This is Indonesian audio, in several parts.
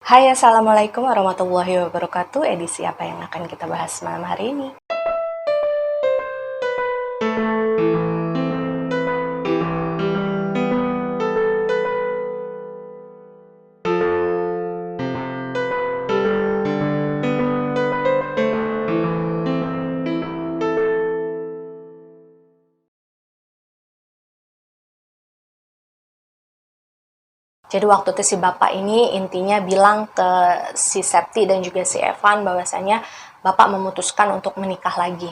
Hai, Assalamualaikum warahmatullahi wabarakatuh. Edisi apa yang akan kita bahas malam hari ini? Jadi waktu itu si bapak ini intinya bilang ke si Septi dan juga si Evan bahwasanya bapak memutuskan untuk menikah lagi.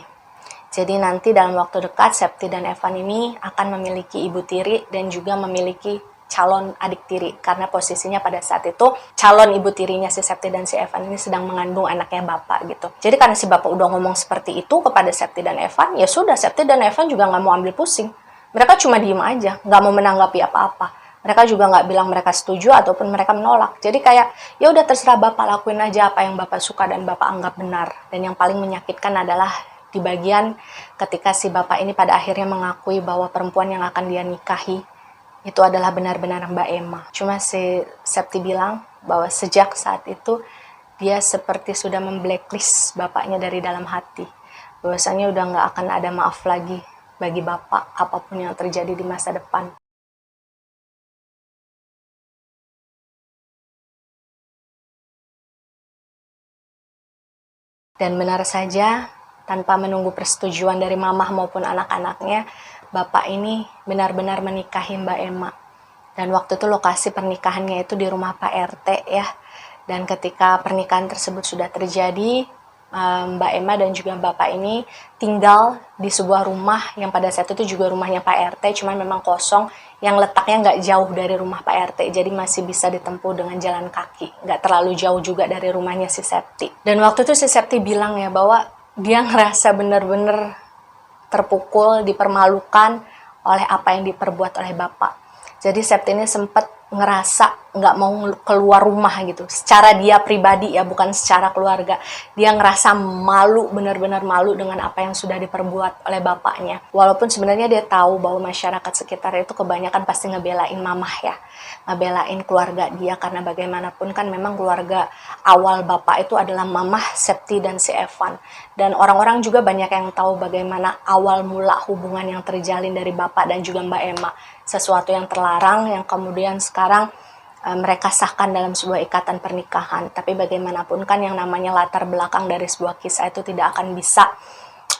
Jadi nanti dalam waktu dekat Septi dan Evan ini akan memiliki ibu tiri dan juga memiliki calon adik tiri, karena posisinya pada saat itu calon ibu tirinya si Septi dan si Evan ini sedang mengandung anaknya bapak gitu. Jadi karena si bapak udah ngomong seperti itu kepada Septi dan Evan, ya sudah, Septi dan Evan juga nggak mau ambil pusing. Mereka cuma diem aja, nggak mau menanggapi apa-apa. Mereka juga nggak bilang mereka setuju ataupun mereka menolak. Jadi kayak, ya udah terserah bapak, lakuin aja apa yang bapak suka dan bapak anggap benar. Dan yang paling menyakitkan adalah di bagian ketika si bapak ini pada akhirnya mengakui bahwa perempuan yang akan dia nikahi itu adalah benar-benar Mbak Emma. Cuma si Septi bilang bahwa sejak saat itu dia seperti sudah memblacklist bapaknya dari dalam hati. Bahwasanya udah nggak akan ada maaf lagi bagi bapak apapun yang terjadi di masa depan. Dan benar saja, tanpa menunggu persetujuan dari mamah maupun anak-anaknya, bapak ini benar-benar menikahi Mbak Emma. Dan waktu itu lokasi pernikahannya itu di rumah Pak RT ya. Dan ketika pernikahan tersebut sudah terjadi, Mbak Emma dan juga Bapak ini tinggal di sebuah rumah yang pada saat itu juga rumahnya Pak RT, cuman memang kosong, yang letaknya nggak jauh dari rumah Pak RT, jadi masih bisa ditempuh dengan jalan kaki, nggak terlalu jauh juga dari rumahnya si Septi. Dan waktu itu si Septi bilang ya bahwa dia ngerasa bener-bener terpukul, dipermalukan oleh apa yang diperbuat oleh Bapak. Jadi Septi ini sempat ngerasa nggak mau keluar rumah gitu, secara dia pribadi ya, bukan secara keluarga. Dia ngerasa malu, benar-benar malu dengan apa yang sudah diperbuat oleh bapaknya. Walaupun sebenarnya dia tahu bahwa masyarakat sekitar itu kebanyakan pasti ngebelain mamah ya, ngebelain keluarga dia, karena bagaimanapun kan memang keluarga awal bapak itu adalah mamah, Septi, dan si Evan. Dan orang-orang juga banyak yang tahu bagaimana awal mula hubungan yang terjalin dari bapak dan juga Mbak Emma. Sesuatu yang terlarang yang kemudian sekarang mereka sahkan dalam sebuah ikatan pernikahan. Tapi bagaimanapun kan yang namanya latar belakang dari sebuah kisah itu tidak akan bisa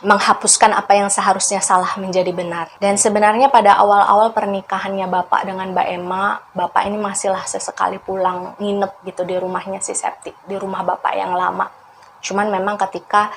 menghapuskan apa yang seharusnya salah menjadi benar. Dan sebenarnya pada awal-awal pernikahannya Bapak dengan Mbak Emma, Bapak ini masihlah sesekali pulang nginep gitu di rumahnya si Septi, di rumah Bapak yang lama. Cuman memang ketika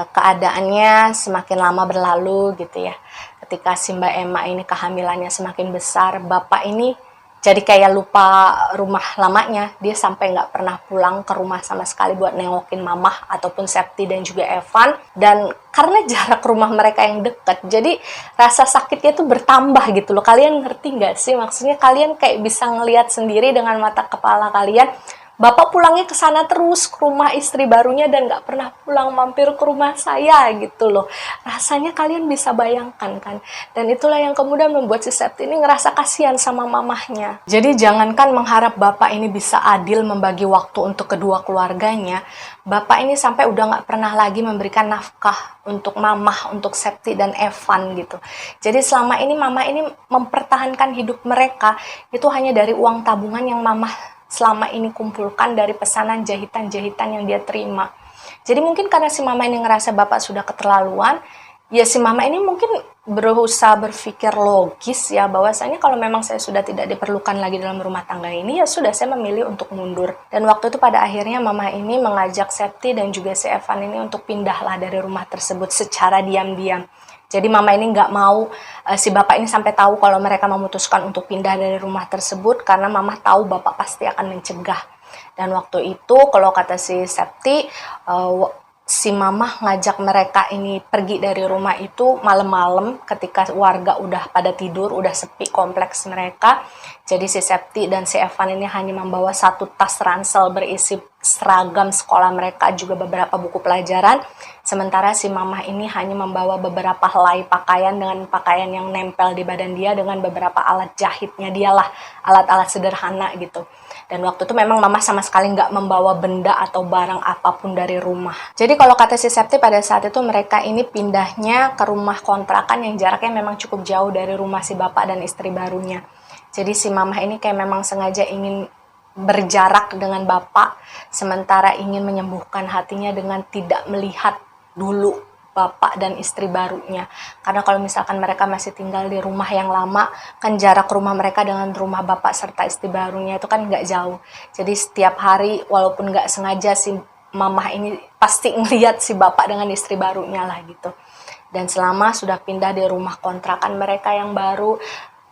keadaannya semakin lama berlalu gitu ya, ketika si Mbak Emma ini kehamilannya semakin besar, Bapak ini jadi kayak lupa rumah lamanya. Dia sampai nggak pernah pulang ke rumah sama sekali buat nengokin mamah ataupun Septi dan juga Evan. Dan karena jarak rumah mereka yang dekat, jadi rasa sakitnya tuh bertambah gitu loh. Kalian ngerti nggak sih? Maksudnya kalian kayak bisa ngelihat sendiri dengan mata kepala kalian, Bapak pulangnya ke sana terus, ke rumah istri barunya, dan nggak pernah pulang mampir ke rumah saya gitu loh. Rasanya kalian bisa bayangkan kan. Dan itulah yang kemudian membuat si Septi ini ngerasa kasihan sama mamahnya. Jadi jangankan mengharap Bapak ini bisa adil membagi waktu untuk kedua keluarganya, Bapak ini sampai udah nggak pernah lagi memberikan nafkah untuk mamah, untuk Septi dan Evan gitu. Jadi selama ini mama ini mempertahankan hidup mereka itu hanya dari uang tabungan yang mamah selama ini kumpulkan dari pesanan jahitan-jahitan yang dia terima. Jadi mungkin karena si mama ini ngerasa bapak sudah keterlaluan, ya si mama ini mungkin berusaha berpikir logis ya, bahwasanya kalau memang saya sudah tidak diperlukan lagi dalam rumah tangga ini, ya sudah, saya memilih untuk mundur. Dan waktu itu pada akhirnya mama ini mengajak Septi dan juga si Evan ini untuk pindahlah dari rumah tersebut secara diam-diam. Jadi mama ini nggak mau si bapak ini sampai tahu kalau mereka memutuskan untuk pindah dari rumah tersebut, karena mama tahu bapak pasti akan mencegah. Dan waktu itu kalau kata si Septi, si mama ngajak mereka ini pergi dari rumah itu malam-malam ketika warga udah pada tidur, udah sepi kompleks mereka. Jadi si Septi dan si Evan ini hanya membawa satu tas ransel berisi seragam sekolah mereka, juga beberapa buku pelajaran. Sementara si mamah ini hanya membawa beberapa helai pakaian dengan pakaian yang nempel di badan dia, dengan beberapa alat jahitnya dialah, alat-alat sederhana gitu. Dan waktu itu memang mama sama sekali nggak membawa benda atau barang apapun dari rumah. Jadi kalau kata si Septi, pada saat itu mereka ini pindahnya ke rumah kontrakan yang jaraknya memang cukup jauh dari rumah si bapak dan istri barunya. Jadi si mamah ini kayak memang sengaja ingin berjarak dengan bapak, sementara ingin menyembuhkan hatinya dengan tidak melihat dulu bapak dan istri barunya. Karena kalau misalkan mereka masih tinggal di rumah yang lama, kan jarak rumah mereka dengan rumah bapak serta istri barunya itu kan nggak jauh. Jadi setiap hari walaupun nggak sengaja si mamah ini pasti ngeliat si bapak dengan istri barunya lah gitu. Dan selama sudah pindah di rumah kontrakan mereka yang baru,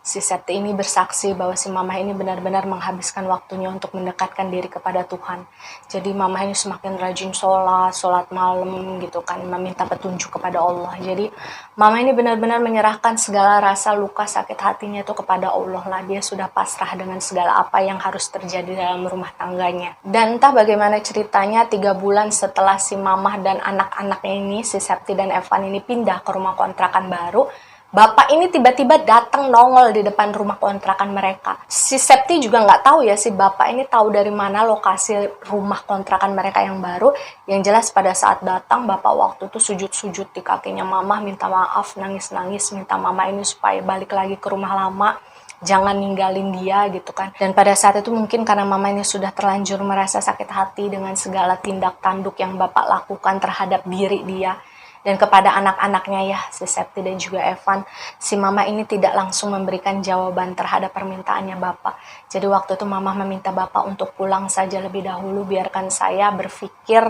si Septi ini bersaksi bahwa si mamah ini benar-benar menghabiskan waktunya untuk mendekatkan diri kepada Tuhan. Jadi mamah ini semakin rajin sholat malam gitu kan, meminta petunjuk kepada Allah. Jadi mamah ini benar-benar menyerahkan segala rasa luka sakit hatinya itu kepada Allah lah. Dia sudah pasrah dengan segala apa yang harus terjadi dalam rumah tangganya. Dan entah bagaimana ceritanya, 3 bulan setelah si mamah dan anak-anaknya ini, si Septi dan Evan ini pindah ke rumah kontrakan baru, bapak ini tiba-tiba datang nongol di depan rumah kontrakan mereka. Si Septi juga nggak tahu ya, si bapak ini tahu dari mana lokasi rumah kontrakan mereka yang baru. Yang jelas pada saat datang, bapak waktu itu sujud-sujud di kakinya mamah, minta maaf, nangis-nangis, minta mama ini supaya balik lagi ke rumah lama, jangan ninggalin dia gitu kan. Dan pada saat itu mungkin karena mama ini sudah terlanjur merasa sakit hati dengan segala tindak tanduk yang bapak lakukan terhadap diri dia dan kepada anak-anaknya ya, si Septi dan juga Evan, si mama ini tidak langsung memberikan jawaban terhadap permintaannya bapak. Jadi waktu itu mama meminta bapak untuk pulang saja lebih dahulu, biarkan saya berpikir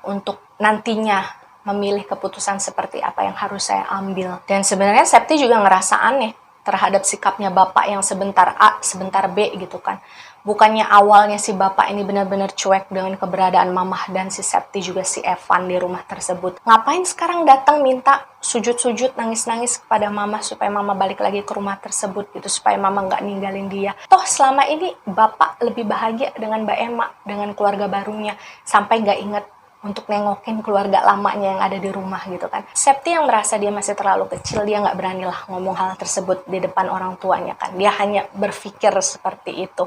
untuk nantinya memilih keputusan seperti apa yang harus saya ambil. Dan sebenarnya Septi juga ngerasa aneh terhadap sikapnya bapak yang sebentar A, sebentar B gitu kan. Bukannya awalnya si bapak ini benar-benar cuek dengan keberadaan mamah dan si Septi juga si Evan di rumah tersebut. Ngapain sekarang datang minta sujud-sujud, nangis-nangis kepada mama supaya mama balik lagi ke rumah tersebut gitu, supaya mama nggak ninggalin dia. Toh selama ini bapak lebih bahagia dengan Mbak Emma, dengan keluarga barunya, sampai nggak inget untuk nengokin keluarga lamanya yang ada di rumah gitu kan. Septi yang merasa dia masih terlalu kecil, dia nggak beranilah ngomong hal tersebut di depan orang tuanya kan. Dia hanya berpikir seperti itu.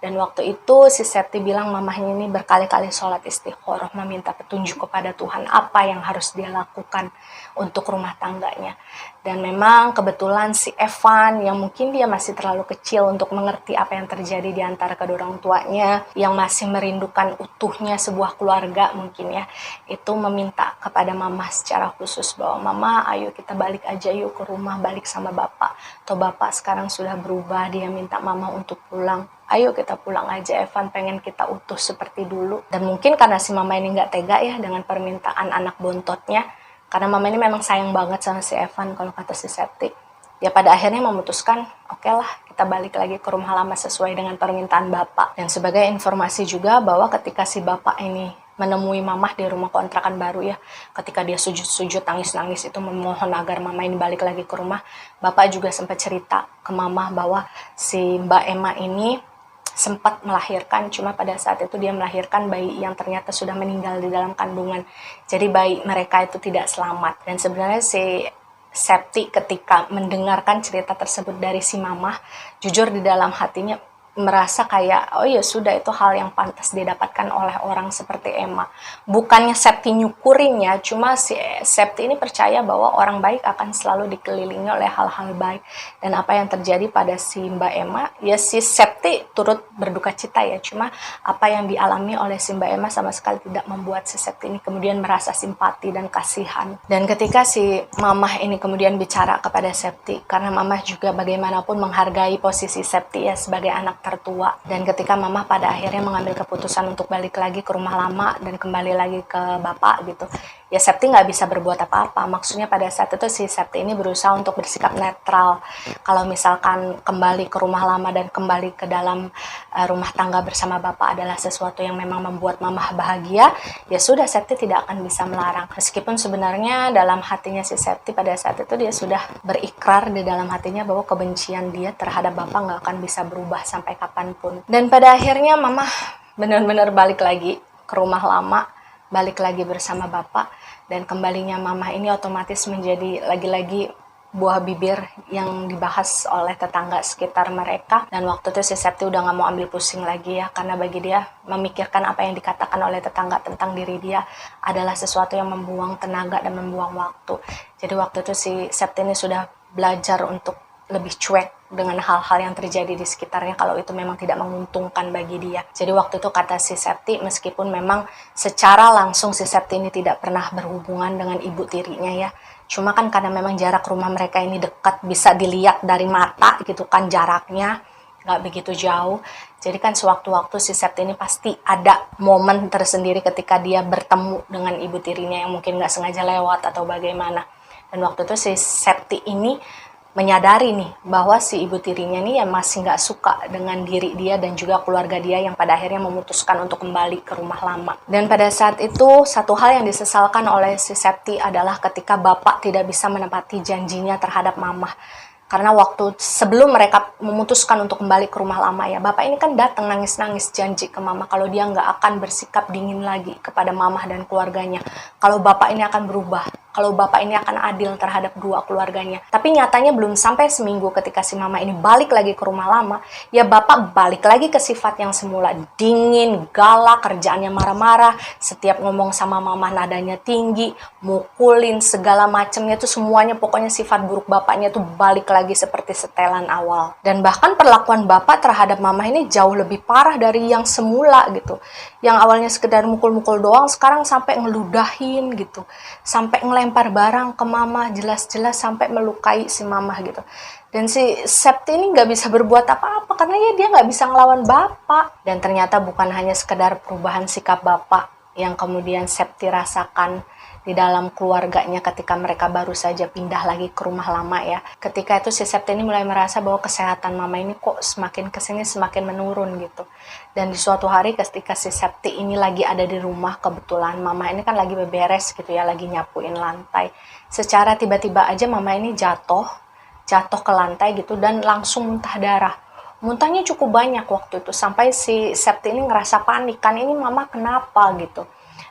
Dan waktu itu si Septi bilang mamahnya ini berkali-kali sholat istikharah, meminta petunjuk kepada Tuhan apa yang harus dia lakukan untuk rumah tangganya. Dan memang kebetulan si Evan yang mungkin dia masih terlalu kecil untuk mengerti apa yang terjadi di antara kedua orang tuanya, yang masih merindukan utuhnya sebuah keluarga mungkin ya, itu meminta kepada mama secara khusus bahwa mama ayo kita balik aja yuk ke rumah, balik sama bapak. Atau bapak sekarang sudah berubah, dia minta mama untuk pulang. Ayo kita pulang aja Evan, pengen kita utuh seperti dulu. Dan mungkin karena si mama ini nggak tega ya dengan permintaan anak bontotnya, karena mama ini memang sayang banget sama si Evan kalau kata si Septi. Ya pada akhirnya memutuskan, oke lah kita balik lagi ke rumah lama sesuai dengan permintaan bapak. Dan sebagai informasi juga bahwa ketika si bapak ini menemui mamah di rumah kontrakan baru ya, ketika dia sujud-sujud nangis-nangis itu memohon agar mama ini balik lagi ke rumah, bapak juga sempat cerita ke mamah bahwa si Mbak Emma ini sempat melahirkan, cuma pada saat itu dia melahirkan bayi yang ternyata sudah meninggal di dalam kandungan. Jadi bayi mereka itu tidak selamat. Dan sebenarnya si Septi ketika mendengarkan cerita tersebut dari si mamah, jujur di dalam hatinya merasa kayak, oh ya sudah, itu hal yang pantas didapatkan oleh orang seperti Emma. Bukannya Septi nyukurin ya, cuma si Septi ini percaya bahwa orang baik akan selalu dikelilingi oleh hal-hal baik. Dan apa yang terjadi pada si Mbak Emma, ya si Septi turut berduka cita ya, cuma apa yang dialami oleh si Mbak Emma sama sekali tidak membuat si Septi ini kemudian merasa simpati dan kasihan. Dan ketika si mamah ini kemudian bicara kepada Septi, karena mamah juga bagaimanapun menghargai posisi Septi ya sebagai anak tertua, dan ketika mama pada akhirnya mengambil keputusan untuk balik lagi ke rumah lama dan kembali lagi ke bapak gitu, ya Septi nggak bisa berbuat apa-apa. Maksudnya pada saat itu si Septi ini berusaha untuk bersikap netral. Kalau misalkan kembali ke rumah lama dan kembali ke dalam rumah tangga bersama bapak adalah sesuatu yang memang membuat mama bahagia, ya sudah, Septi tidak akan bisa melarang. Meskipun sebenarnya dalam hatinya si Septi pada saat itu dia sudah berikrar di dalam hatinya bahwa kebencian dia terhadap bapak nggak akan bisa berubah sampai kapanpun. Dan pada akhirnya mama benar-benar balik lagi ke rumah lama, balik lagi bersama bapak, dan kembalinya mama ini otomatis menjadi lagi-lagi buah bibir yang dibahas oleh tetangga sekitar mereka. Dan waktu itu si Septi udah gak mau ambil pusing lagi ya, karena bagi dia memikirkan apa yang dikatakan oleh tetangga tentang diri dia adalah sesuatu yang membuang tenaga dan membuang waktu. Jadi waktu itu si Septi ini sudah belajar untuk lebih cuek dengan hal-hal yang terjadi di sekitarnya kalau itu memang tidak menguntungkan bagi dia. Jadi waktu itu kata si Septi, meskipun memang secara langsung si Septi ini tidak pernah berhubungan dengan ibu tirinya ya, cuma kan karena memang jarak rumah mereka ini dekat, bisa dilihat dari mata gitu kan jaraknya, nggak begitu jauh. Jadi kan sewaktu-waktu si Septi ini pasti ada momen tersendiri ketika dia bertemu dengan ibu tirinya yang mungkin nggak sengaja lewat atau bagaimana. Dan waktu itu si Septi ini menyadari nih bahwa si ibu tirinya nih ya masih nggak suka dengan diri dia dan juga keluarga dia yang pada akhirnya memutuskan untuk kembali ke rumah lama. Dan pada saat itu satu hal yang disesalkan oleh si Septi adalah ketika bapak tidak bisa menepati janjinya terhadap mamah. Karena waktu sebelum mereka memutuskan untuk kembali ke rumah lama ya, bapak ini kan datang nangis-nangis janji ke mama kalau dia nggak akan bersikap dingin lagi kepada mamah dan keluarganya. Kalau bapak ini akan berubah, kalau bapak ini akan adil terhadap dua keluarganya. Tapi nyatanya belum sampai seminggu ketika si mama ini balik lagi ke rumah lama, ya bapak balik lagi ke sifat yang semula, dingin, galak, kerjaannya marah-marah, setiap ngomong sama mama nadanya tinggi, mukulin, segala macamnya itu semuanya, pokoknya sifat buruk bapaknya itu balik lagi seperti setelan awal. Dan bahkan perlakuan bapak terhadap mama ini jauh lebih parah dari yang semula gitu. Yang awalnya sekedar mukul-mukul doang, sekarang sampai ngeludahin gitu, sampai lempar barang ke mama, jelas-jelas sampai melukai si mama gitu. Dan si Septi ini nggak bisa berbuat apa-apa karena ya dia nggak bisa ngelawan bapak. Dan ternyata bukan hanya sekedar perubahan sikap bapak yang kemudian Septi rasakan di dalam keluarganya ketika mereka baru saja pindah lagi ke rumah lama ya. Ketika itu si Septi ini mulai merasa bahwa kesehatan mama ini kok semakin kesini semakin menurun gitu. Dan di suatu hari ketika si Septi ini lagi ada di rumah, kebetulan mama ini kan lagi beberes gitu ya, lagi nyapuin lantai. Secara tiba-tiba aja mama ini jatuh ke lantai gitu dan langsung muntah darah. Muntahnya cukup banyak waktu itu sampai si Septi ini ngerasa panik kan, ini mama kenapa gitu.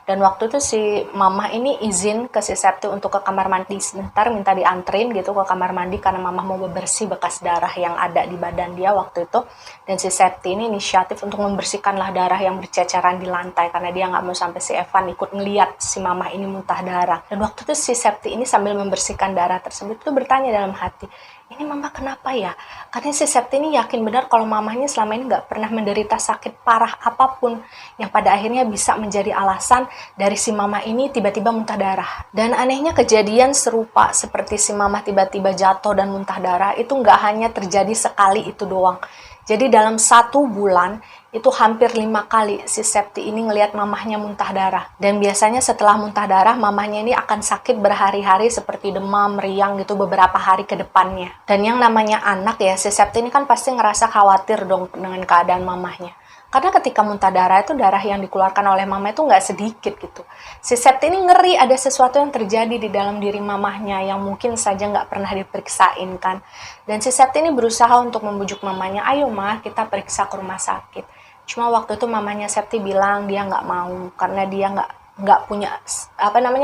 Dan waktu itu si mama ini izin ke si Septi untuk ke kamar mandi sebentar, minta dianterin gitu ke kamar mandi karena mama mau bebersih bekas darah yang ada di badan dia waktu itu. Dan si Septi ini inisiatif untuk membersihkanlah darah yang berceceran di lantai karena dia nggak mau sampai si Evan ikut ngeliat si mama ini muntah darah. Dan waktu itu si Septi ini sambil membersihkan darah tersebut itu bertanya dalam hati, ini mama kenapa ya? Karena si Septi ini yakin benar kalau mamanya selama ini nggak pernah menderita sakit parah apapun yang pada akhirnya bisa menjadi alasan dari si mama ini tiba-tiba muntah darah. Dan anehnya kejadian serupa seperti si mama tiba-tiba jatuh dan muntah darah itu nggak hanya terjadi sekali itu doang. Jadi dalam 1 bulan itu hampir 5 kali si Septi ini ngelihat mamahnya muntah darah. Dan biasanya setelah muntah darah mamahnya ini akan sakit berhari-hari seperti demam, meriang gitu beberapa hari ke depannya. Dan yang namanya anak ya, si Septi ini kan pasti ngerasa khawatir dong dengan keadaan mamahnya. Karena ketika muntah darah itu darah yang dikeluarkan oleh mama itu nggak sedikit gitu. Si Septi ini ngeri ada sesuatu yang terjadi di dalam diri mamahnya yang mungkin saja nggak pernah diperiksain kan. Dan si Septi ini berusaha untuk membujuk mamanya, ayo mah kita periksa ke rumah sakit. Cuma waktu itu mamanya Septi bilang dia nggak mau karena dia nggak punya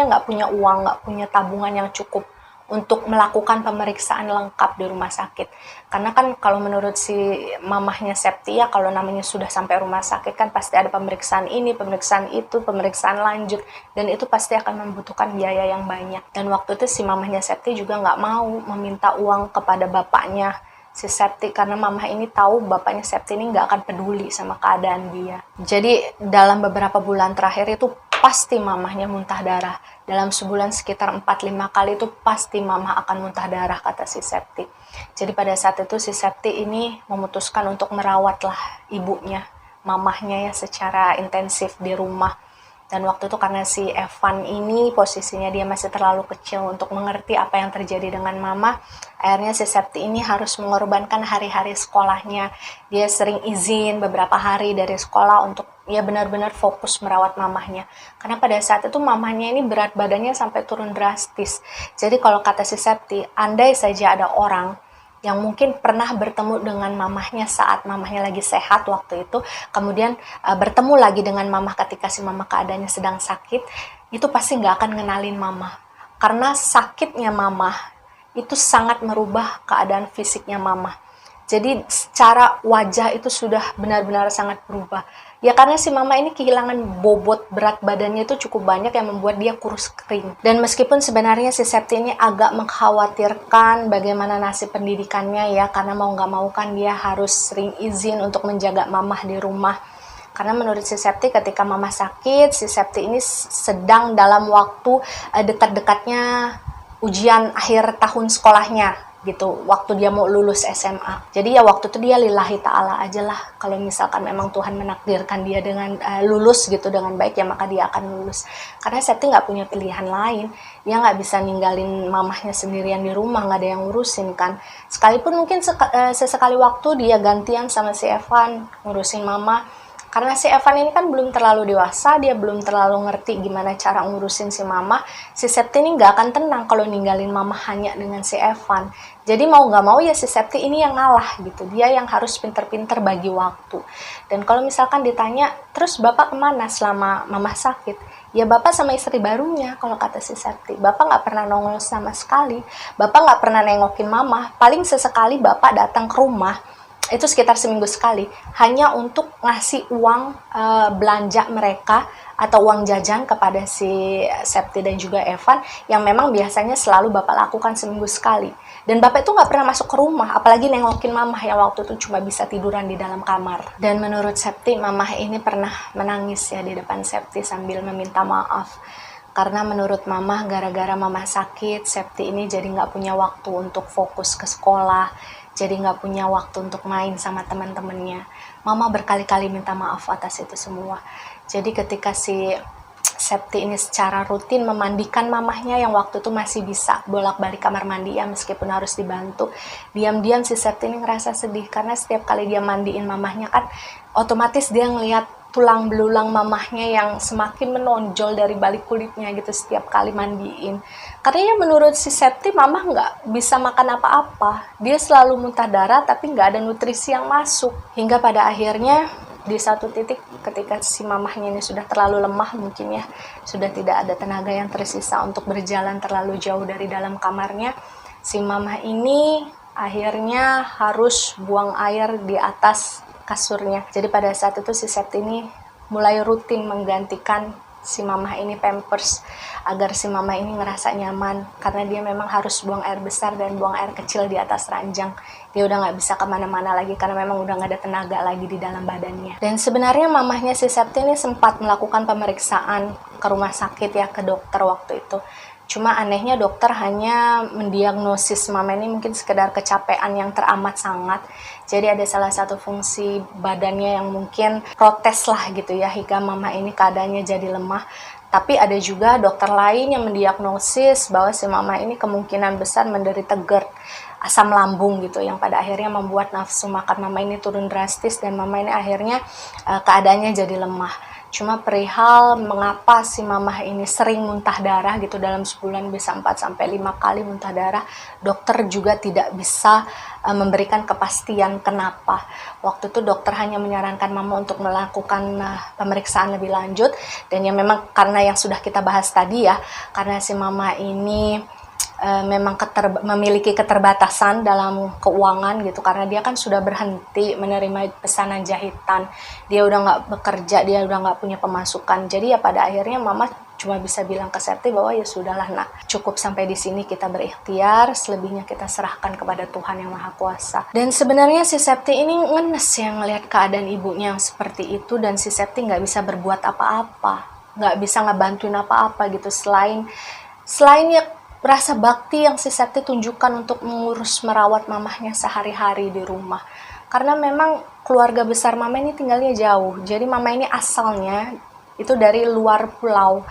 nggak punya uang, nggak punya tabungan yang cukup untuk melakukan pemeriksaan lengkap di rumah sakit. Karena kan kalau menurut si mamahnya Septi ya, kalau namanya sudah sampai rumah sakit kan pasti ada pemeriksaan ini, pemeriksaan itu, pemeriksaan lanjut, dan itu pasti akan membutuhkan biaya yang banyak. Dan waktu itu si mamahnya Septi juga nggak mau meminta uang kepada bapaknya si Septi karena mamah ini tahu bapaknya Septi ini nggak akan peduli sama keadaan dia. Jadi dalam beberapa bulan terakhir itu pasti mamahnya muntah darah. Dalam sebulan sekitar 4-5 kali itu pasti mama akan muntah darah, kata si Septi. Jadi pada saat itu si Septi ini memutuskan untuk merawatlah ibunya, mamahnya ya secara intensif di rumah. Dan waktu itu karena si Evan ini posisinya dia masih terlalu kecil untuk mengerti apa yang terjadi dengan mama, akhirnya si Septi ini harus mengorbankan hari-hari sekolahnya. Dia sering izin beberapa hari dari sekolah untuk ya benar-benar fokus merawat mamahnya. Karena pada saat itu mamahnya ini berat badannya sampai turun drastis. Jadi kalau kata si Septi, andai saja ada orang yang mungkin pernah bertemu dengan mamahnya saat mamahnya lagi sehat waktu itu, kemudian bertemu lagi dengan mamah ketika si mamah keadaannya sedang sakit, itu pasti nggak akan ngenalin mamah. Karena sakitnya mamah itu sangat merubah keadaan fisiknya mama. Jadi secara wajah itu sudah benar-benar sangat berubah. Ya karena si mama ini kehilangan bobot berat badannya itu cukup banyak yang membuat dia kurus kering. Dan meskipun sebenarnya si Septi ini agak mengkhawatirkan bagaimana nasib pendidikannya ya, karena mau nggak mau kan dia harus sering izin untuk menjaga mamah di rumah. Karena menurut si Septi ketika mama sakit, si Septi ini sedang dalam waktu dekat-dekatnya ujian akhir tahun sekolahnya gitu, waktu dia mau lulus SMA. Jadi ya waktu itu dia lillahi ta'ala aja lah, kalau misalkan memang Tuhan menakdirkan dia dengan lulus gitu dengan baik, ya maka dia akan lulus. Karena Septi nggak punya pilihan lain, dia nggak bisa ninggalin mamahnya sendirian di rumah, nggak ada yang ngurusin kan. Sekalipun mungkin sesekali waktu dia gantian sama si Evan ngurusin mama, karena si Evan ini kan belum terlalu dewasa, dia belum terlalu ngerti gimana cara ngurusin si mama. Si Septi ini nggak akan tenang kalau ninggalin mama hanya dengan si Evan. Jadi mau nggak mau ya si Septi ini yang ngalah gitu. Dia yang harus pinter-pinter bagi waktu. Dan kalau misalkan ditanya, terus bapak kemana selama mama sakit? Ya bapak sama istri barunya, kalau kata si Septi. Bapak nggak pernah nongol sama sekali. Bapak nggak pernah nengokin mama. Paling sesekali bapak datang ke rumah, itu sekitar seminggu sekali, hanya untuk ngasih uang belanja mereka atau uang jajan kepada si Septi dan juga Evan, yang memang biasanya selalu bapak lakukan seminggu sekali. Dan bapak itu nggak pernah masuk ke rumah, apalagi nengokin mamah yang waktu itu cuma bisa tiduran di dalam kamar. Dan menurut Septi, mamah ini pernah menangis ya di depan Septi sambil meminta maaf. Karena menurut mamah, gara-gara mamah sakit, Septi ini jadi nggak punya waktu untuk fokus ke sekolah, jadi nggak punya waktu untuk main sama teman-temannya. Mama berkali-kali minta maaf atas itu semua. Jadi ketika si Septi ini secara rutin memandikan mamahnya yang waktu itu masih bisa bolak-balik kamar mandi ya meskipun harus dibantu, diam-diam si Septi ini ngerasa sedih karena setiap kali dia mandiin mamahnya kan otomatis dia ngelihat tulang belulang mamahnya yang semakin menonjol dari balik kulitnya gitu setiap kali mandiin. Karena ya menurut si Septi, mamah nggak bisa makan apa-apa. Dia selalu muntah darah tapi nggak ada nutrisi yang masuk. Hingga pada akhirnya di satu titik ketika si mamahnya ini sudah terlalu lemah mungkin ya, sudah tidak ada tenaga yang tersisa untuk berjalan terlalu jauh dari dalam kamarnya, si mamah ini akhirnya harus buang air di atas kasurnya. Jadi pada saat itu si Septi ini mulai rutin menggantikan si mamah ini pampers agar si mamah ini ngerasa nyaman, karena dia memang harus buang air besar dan buang air kecil di atas ranjang. Dia udah nggak bisa kemana-mana lagi karena memang udah nggak ada tenaga lagi di dalam badannya. Dan sebenarnya mamahnya si Septi ini sempat melakukan pemeriksaan ke rumah sakit ya, ke dokter waktu itu. Cuma anehnya dokter hanya mendiagnosis mama ini mungkin sekedar kecapean yang teramat sangat. Jadi ada salah satu fungsi badannya yang mungkin protes lah gitu ya, hingga mama ini keadaannya jadi lemah. Tapi ada juga dokter lain yang mendiagnosis bahwa si mama ini kemungkinan besar menderita GERD, asam lambung gitu, yang pada akhirnya membuat nafsu makan mama ini turun drastis dan mama ini akhirnya keadaannya jadi lemah. Cuma perihal mengapa si mamah ini sering muntah darah gitu, dalam sebulan bisa 4-5 kali muntah darah, dokter juga tidak bisa memberikan kepastian kenapa. Waktu itu dokter hanya menyarankan mama untuk melakukan pemeriksaan lebih lanjut, dan yang memang karena yang sudah kita bahas tadi ya, karena si mama ini memang memiliki keterbatasan dalam keuangan gitu, karena dia kan sudah berhenti menerima pesanan jahitan, dia udah nggak bekerja, dia udah nggak punya pemasukan. Jadi ya pada akhirnya mama cuma bisa bilang ke Septi bahwa ya sudahlah nak, cukup sampai di sini kita berikhtiar, selebihnya kita serahkan kepada Tuhan yang Maha Kuasa. Dan sebenarnya si Septi ini ngenes ya ngelihat keadaan ibunya yang seperti itu, dan si Septi nggak bisa berbuat apa-apa, nggak bisa ngebantuin apa-apa gitu, selain ya rasa bakti yang si Septi tunjukkan untuk mengurus merawat mamahnya sehari-hari di rumah. Karena memang keluarga besar mama ini tinggalnya jauh. Jadi mama ini asalnya itu dari luar pulau,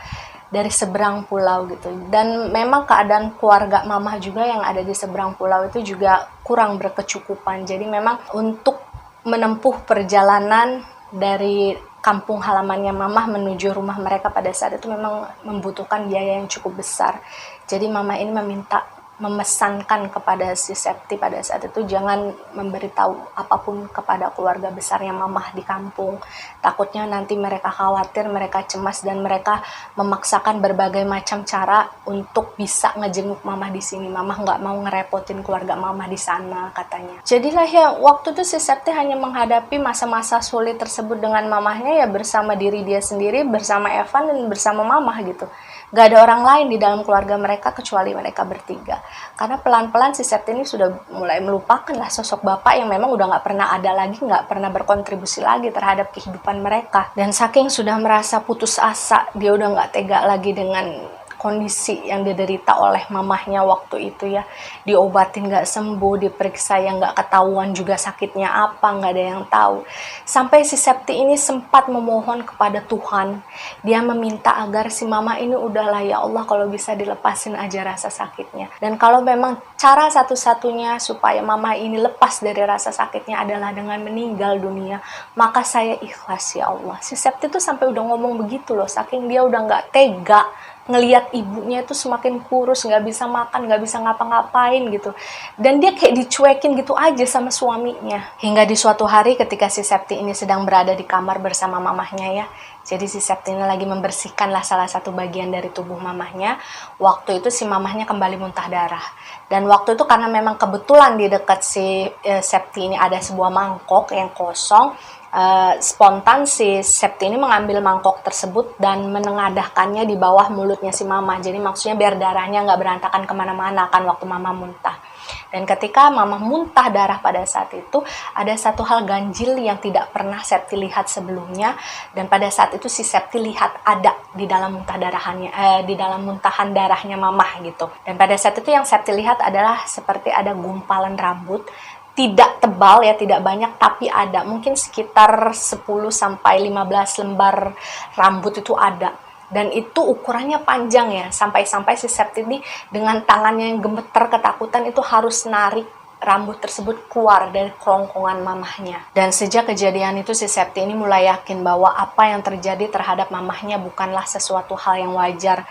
dari seberang pulau gitu. Dan memang keadaan keluarga mama juga yang ada di seberang pulau itu juga kurang berkecukupan. Jadi memang untuk menempuh perjalanan dari kampung halamannya mamah menuju rumah mereka pada saat itu memang membutuhkan biaya yang cukup besar. Jadi mama ini meminta memesankan kepada si Septi pada saat itu, jangan memberitahu apapun kepada keluarga besarnya mamah di kampung. Takutnya nanti mereka khawatir, mereka cemas, dan mereka memaksakan berbagai macam cara untuk bisa ngejenguk mamah di sini. Mamah nggak mau ngerepotin keluarga mamah di sana, katanya. Jadilah ya, waktu itu si Septi hanya menghadapi masa-masa sulit tersebut dengan mamahnya ya, bersama diri dia sendiri, bersama Evan, dan bersama mamah gitu. Gak ada orang lain di dalam keluarga mereka kecuali mereka bertiga. Karena pelan-pelan si Septi ini sudah mulai melupakan lah sosok bapak yang memang udah gak pernah ada lagi, gak pernah berkontribusi lagi terhadap kehidupan mereka. Dan saking sudah merasa putus asa, dia udah gak tega lagi dengan kondisi yang diderita oleh mamahnya waktu itu ya. Diobatin gak sembuh, diperiksa yang gak ketahuan juga sakitnya apa, gak ada yang tahu. Sampai si Septi ini sempat memohon kepada Tuhan. Dia meminta agar si mama ini udahlah ya Allah, kalau bisa dilepasin aja rasa sakitnya. Dan kalau memang cara satu-satunya supaya mama ini lepas dari rasa sakitnya adalah dengan meninggal dunia, maka saya ikhlas ya Allah. Si Septi tuh sampai udah ngomong begitu loh, saking dia udah gak tega ngelihat ibunya itu semakin kurus, nggak bisa makan, nggak bisa ngapa-ngapain gitu. Dan dia kayak dicuekin gitu aja sama suaminya. Hingga di suatu hari ketika si Septi ini sedang berada di kamar bersama mamahnya ya. Jadi si Septi ini lagi membersihkan lah salah satu bagian dari tubuh mamahnya. Waktu itu si mamahnya kembali muntah darah. Dan waktu itu karena memang kebetulan di dekat si Septi ini ada sebuah mangkok yang kosong. Spontan si Septi ini mengambil mangkok tersebut dan menengadahkannya di bawah mulutnya si mama. Jadi maksudnya biar darahnya nggak berantakan kemana-mana kan waktu mama muntah. Dan ketika mama muntah darah pada saat itu, ada satu hal ganjil yang tidak pernah Septi lihat sebelumnya. Dan pada saat itu si Septi lihat ada di dalam di dalam muntahan darahnya mamah gitu. Dan pada saat itu yang Septi lihat adalah seperti ada gumpalan rambut. Tidak tebal ya, tidak banyak, tapi ada. Mungkin sekitar 10-15 lembar rambut itu ada. Dan itu ukurannya panjang ya, sampai-sampai si Septi ini dengan tangannya yang gemeter ketakutan itu harus narik rambut tersebut keluar dari kerongkongan mamahnya. Dan sejak kejadian itu si Septi ini mulai yakin bahwa apa yang terjadi terhadap mamahnya bukanlah sesuatu hal yang wajar.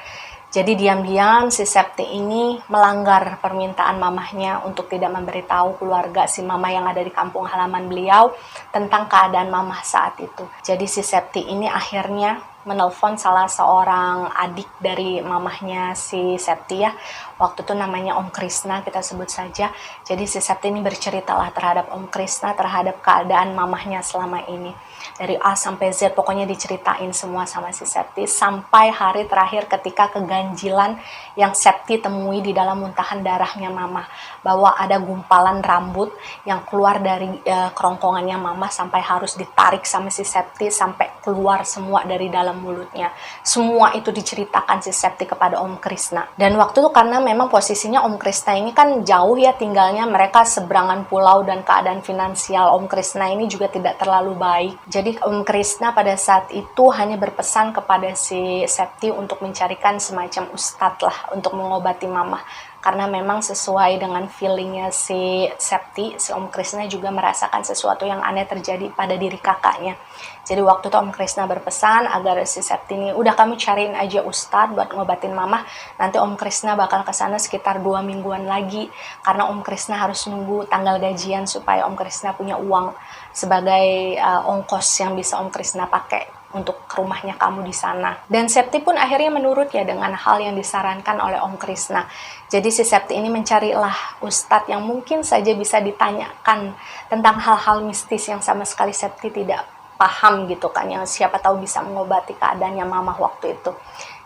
Jadi diam-diam si Septi ini melanggar permintaan mamahnya untuk tidak memberitahu keluarga si mama yang ada di kampung halaman beliau tentang keadaan mamah saat itu. Jadi si Septi ini akhirnya menelpon salah seorang adik dari mamahnya si Septi ya. Waktu itu namanya Om Krisna, kita sebut saja. Jadi si Septi ini berceritalah terhadap Om Krisna terhadap keadaan mamahnya selama ini. Dari A sampai Z pokoknya diceritain semua sama si Septi sampai hari terakhir ketika keganjilan yang Septi temui di dalam muntahan darahnya mama, bahwa ada gumpalan rambut yang keluar dari kerongkongannya mama sampai harus ditarik sama si Septi sampai keluar semua dari dalam mulutnya. Semua itu diceritakan si Septi kepada Om Krisna. Dan waktu itu karena memang posisinya Om Krisna ini kan jauh ya tinggalnya, mereka seberangan pulau dan keadaan finansial Om Krisna ini juga tidak terlalu baik. Jadi Om Krisna pada saat itu hanya berpesan kepada si Septi untuk mencarikan semacam ustadz lah untuk mengobati mamah. Karena memang sesuai dengan feelingnya si Septi, si Om Krisna juga merasakan sesuatu yang aneh terjadi pada diri kakaknya. Jadi waktu itu Om Krisna berpesan agar si Septi ini, udah kamu cariin aja ustadz buat ngobatin mamah. Nanti Om Krisna bakal kesana sekitar 2 mingguan lagi. Karena Om Krisna harus nunggu tanggal gajian supaya Om Krisna punya uang sebagai ongkos yang bisa Om Krisna pakai untuk ke rumahnya kamu di sana. Dan Septi pun akhirnya menurut ya dengan hal yang disarankan oleh Om Krisna. Jadi si Septi ini mencarilah ustadz yang mungkin saja bisa ditanyakan tentang hal-hal mistis yang sama sekali Septi tidak paham gitu kan, yang siapa tahu bisa mengobati keadaannya mamah waktu itu.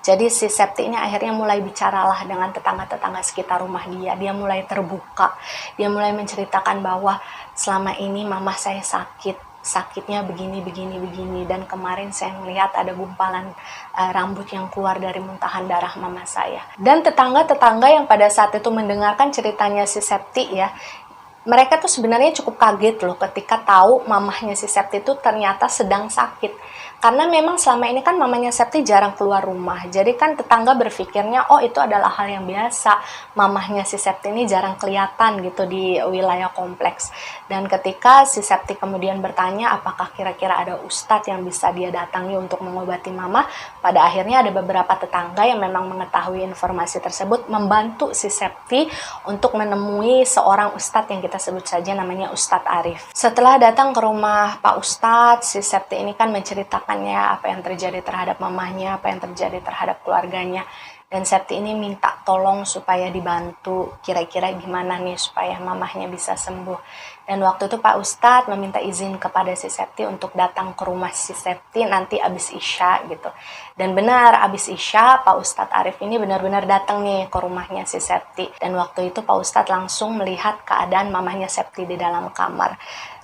Jadi si Septi ini akhirnya mulai bicaralah dengan tetangga-tetangga sekitar rumah dia. Dia mulai terbuka, dia mulai menceritakan bahwa selama ini mamah saya sakitnya begini, dan kemarin saya melihat ada gumpalan rambut yang keluar dari muntahan darah mama saya. Dan tetangga-tetangga yang pada saat itu mendengarkan ceritanya si Septi ya, mereka tuh sebenarnya cukup kaget loh ketika tahu mamahnya si Septi itu ternyata sedang sakit. Karena memang selama ini kan mamanya Septi jarang keluar rumah. Jadi kan tetangga berpikirnya, oh itu adalah hal yang biasa. Mamahnya si Septi ini jarang kelihatan gitu di wilayah kompleks. Dan ketika si Septi kemudian bertanya apakah kira-kira ada ustadz yang bisa dia datangi untuk mengobati mama, pada akhirnya ada beberapa tetangga yang memang mengetahui informasi tersebut membantu si Septi untuk menemui seorang ustadz yang kita sebut saja namanya Ustadz Arif. Setelah datang ke rumah Pak Ustadz, si Septi ini kan menceritakan apa yang terjadi terhadap mamahnya, apa yang terjadi terhadap keluarganya. Dan Septi ini minta tolong supaya dibantu, kira-kira gimana nih supaya mamahnya bisa sembuh. Dan waktu itu Pak Ustadz meminta izin kepada si Septi untuk datang ke rumah si Septi nanti abis Isya gitu. Dan benar abis Isya Pak Ustadz Arif ini benar-benar datang nih ke rumahnya si Septi. Dan waktu itu Pak Ustadz langsung melihat keadaan mamahnya Septi di dalam kamar.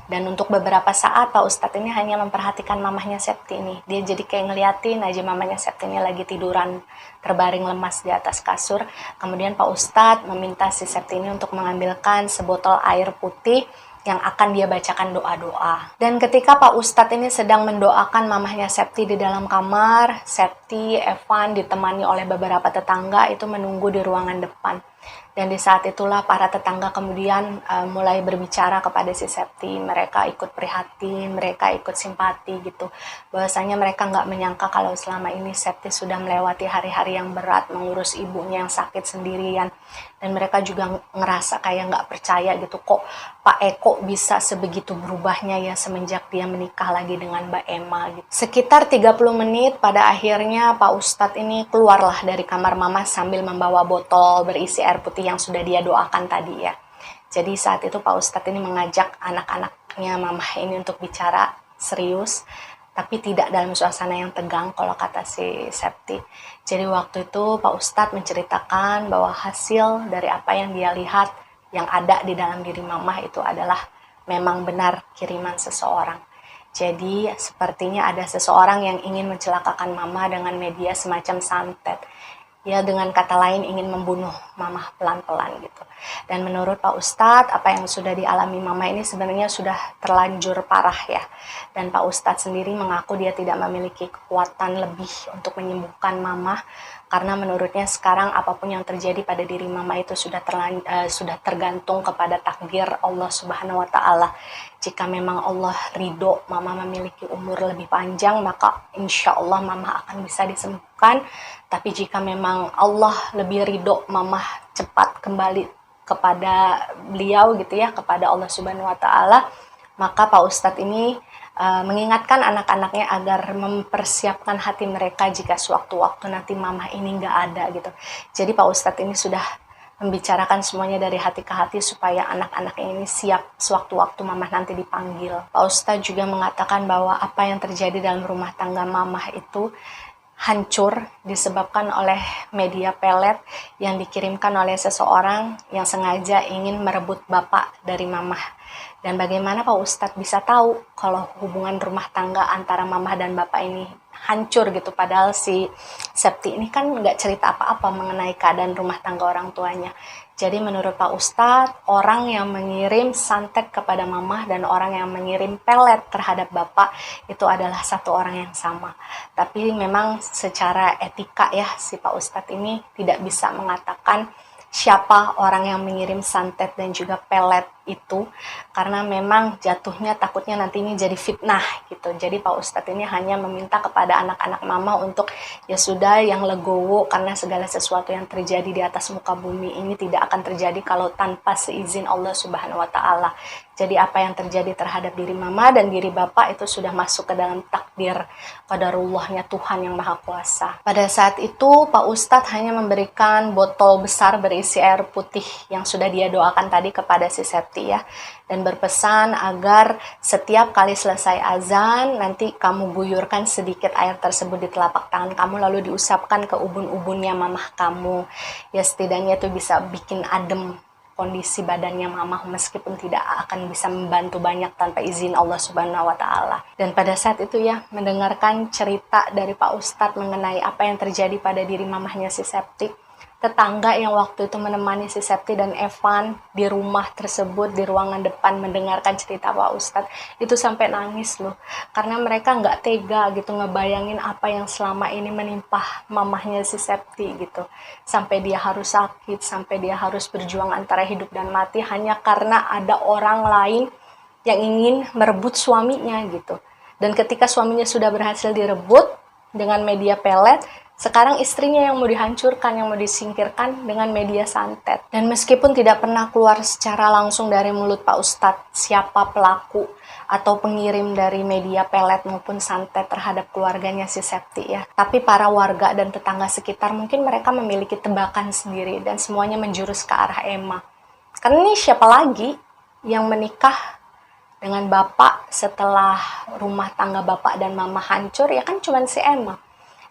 Dan untuk beberapa saat Pak Ustadz ini hanya memperhatikan mamahnya Septi ini. Dia jadi kayak ngeliatin aja mamahnya Septi ini lagi tiduran terbaring lemas di atas kasur. Kemudian Pak Ustadz meminta si Septi ini untuk mengambilkan sebotol air putih yang akan dia bacakan doa-doa. Dan ketika Pak Ustadz ini sedang mendoakan mamahnya Septi di dalam kamar, Septi, Evan ditemani oleh beberapa tetangga itu menunggu di ruangan depan. Dan di saat itulah para tetangga kemudian mulai berbicara kepada si Septi. Mereka ikut prihatin, mereka ikut simpati gitu. Bahwasanya mereka nggak menyangka kalau selama ini Septi sudah melewati hari-hari yang berat, mengurus ibunya yang sakit sendirian. Dan mereka juga ngerasa kayak nggak percaya gitu, kok Pak Eko bisa sebegitu berubahnya ya semenjak dia menikah lagi dengan Mbak Emma gitu. Sekitar 30 menit pada akhirnya Pak Ustadz ini keluarlah dari kamar mama sambil membawa botol berisi air putih yang sudah dia doakan tadi ya. Jadi saat itu Pak Ustadz ini mengajak anak-anaknya mamah ini untuk bicara serius, tapi tidak dalam suasana yang tegang kalau kata si Septi. Jadi waktu itu Pak Ustadz menceritakan bahwa hasil dari apa yang dia lihat yang ada di dalam diri mamah itu adalah memang benar kiriman seseorang. Jadi sepertinya ada seseorang yang ingin mencelakakan mama dengan media semacam santet. Ya dengan kata lain ingin membunuh mamah pelan-pelan gitu. Dan menurut Pak Ustadz, apa yang sudah dialami mama ini sebenarnya sudah terlanjur parah ya. Dan Pak Ustadz sendiri mengaku dia tidak memiliki kekuatan lebih untuk menyembuhkan mama. Karena menurutnya sekarang apapun yang terjadi pada diri mama itu sudah tergantung kepada takdir Allah Subhanahu wa Ta'ala. Jika memang Allah ridho mama memiliki umur lebih panjang, maka insya Allah mama akan bisa disembuhkan. Tapi jika memang Allah lebih ridho mama cepat kembali kepada beliau gitu ya, kepada Allah Subhanahu wa Ta'ala, maka Pak Ustadz ini mengingatkan anak-anaknya agar mempersiapkan hati mereka jika sewaktu-waktu nanti mamah ini nggak ada gitu. Jadi Pak Ustadz ini sudah membicarakan semuanya dari hati ke hati supaya anak-anaknya ini siap sewaktu-waktu mamah nanti dipanggil. Pak Ustadz juga mengatakan bahwa apa yang terjadi dalam rumah tangga mamah itu hancur disebabkan oleh media pelet yang dikirimkan oleh seseorang yang sengaja ingin merebut bapak dari mamah. Dan bagaimana Pak Ustadz bisa tahu kalau hubungan rumah tangga antara mamah dan bapak ini hancur gitu, padahal si Septi ini kan nggak cerita apa-apa mengenai keadaan rumah tangga orang tuanya. Jadi menurut Pak Ustadz, orang yang mengirim santet kepada mamah dan orang yang mengirim pelet terhadap bapak itu adalah satu orang yang sama. Tapi memang secara etika ya si Pak Ustadz ini tidak bisa mengatakan siapa orang yang mengirim santet dan juga pelet itu, karena memang jatuhnya takutnya nanti ini jadi fitnah gitu. Jadi Pak Ustadz ini hanya meminta kepada anak-anak mama untuk ya sudah yang legowo, karena segala sesuatu yang terjadi di atas muka bumi ini tidak akan terjadi kalau tanpa seizin Allah Subhanahu wa Ta'ala. Jadi apa yang terjadi terhadap diri mama dan diri bapak itu sudah masuk ke dalam takdir qadarullahnya Tuhan yang Maha Kuasa. Pada saat itu Pak Ustadz hanya memberikan botol besar berisi air putih yang sudah dia doakan tadi kepada si Septi ya, dan berpesan agar setiap kali selesai azan nanti kamu guyurkan sedikit air tersebut di telapak tangan kamu lalu diusapkan ke ubun-ubunnya mamah kamu. Ya setidaknya itu bisa bikin adem kondisi badannya mamah meskipun tidak akan bisa membantu banyak tanpa izin Allah Subhanahu wa Ta'ala. Dan pada saat itu ya, mendengarkan cerita dari Pak Ustadz mengenai apa yang terjadi pada diri mamahnya si Septi, tetangga yang waktu itu menemani si Septi dan Evan di rumah tersebut, di ruangan depan mendengarkan cerita Pak Ustadz, itu sampai nangis loh. Karena mereka nggak tega gitu ngebayangin apa yang selama ini menimpa mamahnya si Septi gitu. Sampai dia harus sakit, sampai dia harus berjuang antara hidup dan mati hanya karena ada orang lain yang ingin merebut suaminya gitu. Dan ketika suaminya sudah berhasil direbut dengan media pelet, sekarang istrinya yang mau dihancurkan, yang mau disingkirkan dengan media santet. Dan meskipun tidak pernah keluar secara langsung dari mulut Pak Ustadz siapa pelaku atau pengirim dari media pelet maupun santet terhadap keluarganya si Septi ya. Tapi para warga dan tetangga sekitar mungkin mereka memiliki tebakan sendiri dan semuanya menjurus ke arah Emma. Karena ini siapa lagi yang menikah dengan bapak setelah rumah tangga bapak dan mama hancur, ya kan cuma si Emma.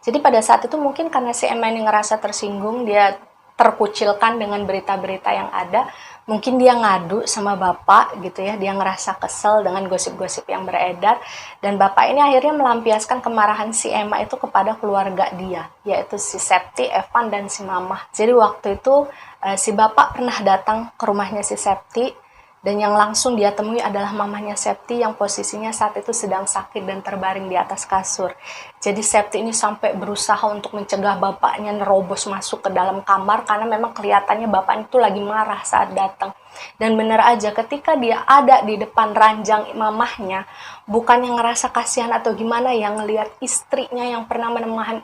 Jadi pada saat itu mungkin karena si Emma ini ngerasa tersinggung, dia terkucilkan dengan berita-berita yang ada, mungkin dia ngadu sama bapak gitu ya, dia ngerasa kesel dengan gosip-gosip yang beredar, dan bapak ini akhirnya melampiaskan kemarahan si Emma itu kepada keluarga dia, yaitu si Septi, Evan, dan si Mama. Jadi waktu itu si bapak pernah datang ke rumahnya si Septi, dan yang langsung dia temui adalah mamanya Septi yang posisinya saat itu sedang sakit dan terbaring di atas kasur. Jadi Septi ini sampai berusaha untuk mencegah bapaknya nerobos masuk ke dalam kamar karena memang kelihatannya bapaknya itu lagi marah saat datang. Dan benar aja ketika dia ada di depan ranjang mamahnya, bukan yang ngerasa kasihan atau gimana, yang ngelihat istrinya yang pernah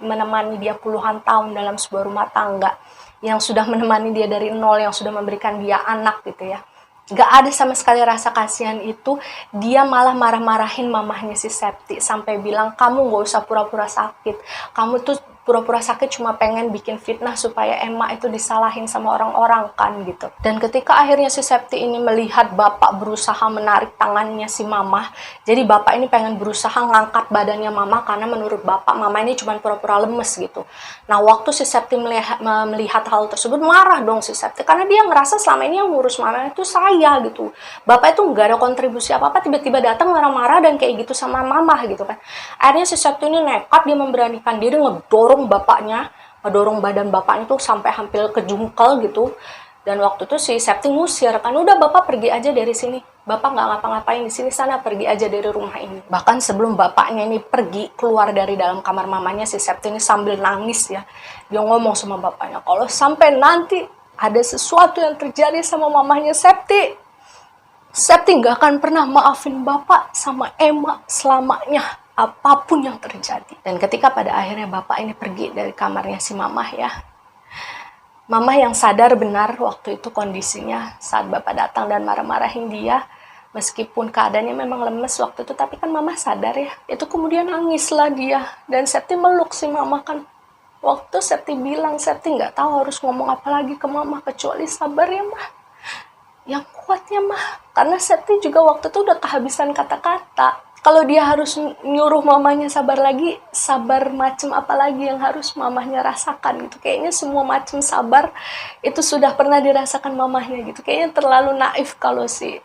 menemani dia puluhan tahun dalam sebuah rumah tangga, yang sudah menemani dia dari nol, yang sudah memberikan dia anak gitu ya. Gak ada sama sekali rasa kasihan itu, dia malah marah-marahin mamahnya si Septi sampai bilang, kamu gak usah pura-pura sakit, kamu tuh pura-pura sakit cuma pengen bikin fitnah supaya Emma itu disalahin sama orang-orang kan gitu. Dan ketika akhirnya si Septi ini melihat bapak berusaha menarik tangannya si mamah, jadi bapak ini pengen berusaha ngangkat badannya mama karena menurut bapak mama ini cuma pura-pura lemes gitu. Nah waktu si Septi melihat hal tersebut, marah dong si Septi karena dia ngerasa selama ini yang ngurus mama itu saya gitu. Bapak itu nggak ada kontribusi apa-apa, tiba-tiba datang marah-marah dan kayak gitu sama mama gitu kan. Akhirnya si Septi ini nekat, dia memberanikan diri ngedorong badan bapaknya tuh sampai hampir kejungkel gitu. Dan waktu itu si Septi ngusir kan, udah bapak pergi aja dari sini, bapak nggak ngapa-ngapain di sini, sana pergi aja dari rumah ini. Bahkan sebelum bapaknya ini pergi keluar dari dalam kamar mamanya, si Septi ini sambil nangis ya, dia ngomong sama bapaknya, kalau sampai nanti ada sesuatu yang terjadi sama mamanya Septi nggak akan pernah maafin bapak sama Emma selamanya, apapun yang terjadi. Dan ketika pada akhirnya bapak ini pergi dari kamarnya si mamah ya, mamah yang sadar benar waktu itu kondisinya saat bapak datang dan marah-marahin dia, meskipun keadaannya memang lemes waktu itu, tapi kan mamah sadar ya, itu kemudian nangislah dia, dan Septi meluk si mamah kan. Waktu Septi bilang, Septi nggak tahu harus ngomong apa lagi ke mamah kecuali sabar ya mah, yang kuatnya mah, karena Septi juga waktu itu udah kehabisan kata-kata. Kalau dia harus nyuruh mamanya sabar lagi, sabar macam apa lagi yang harus mamahnya rasakan gitu. Kayaknya semua macam sabar itu sudah pernah dirasakan mamahnya gitu. Kayaknya terlalu naif kalau si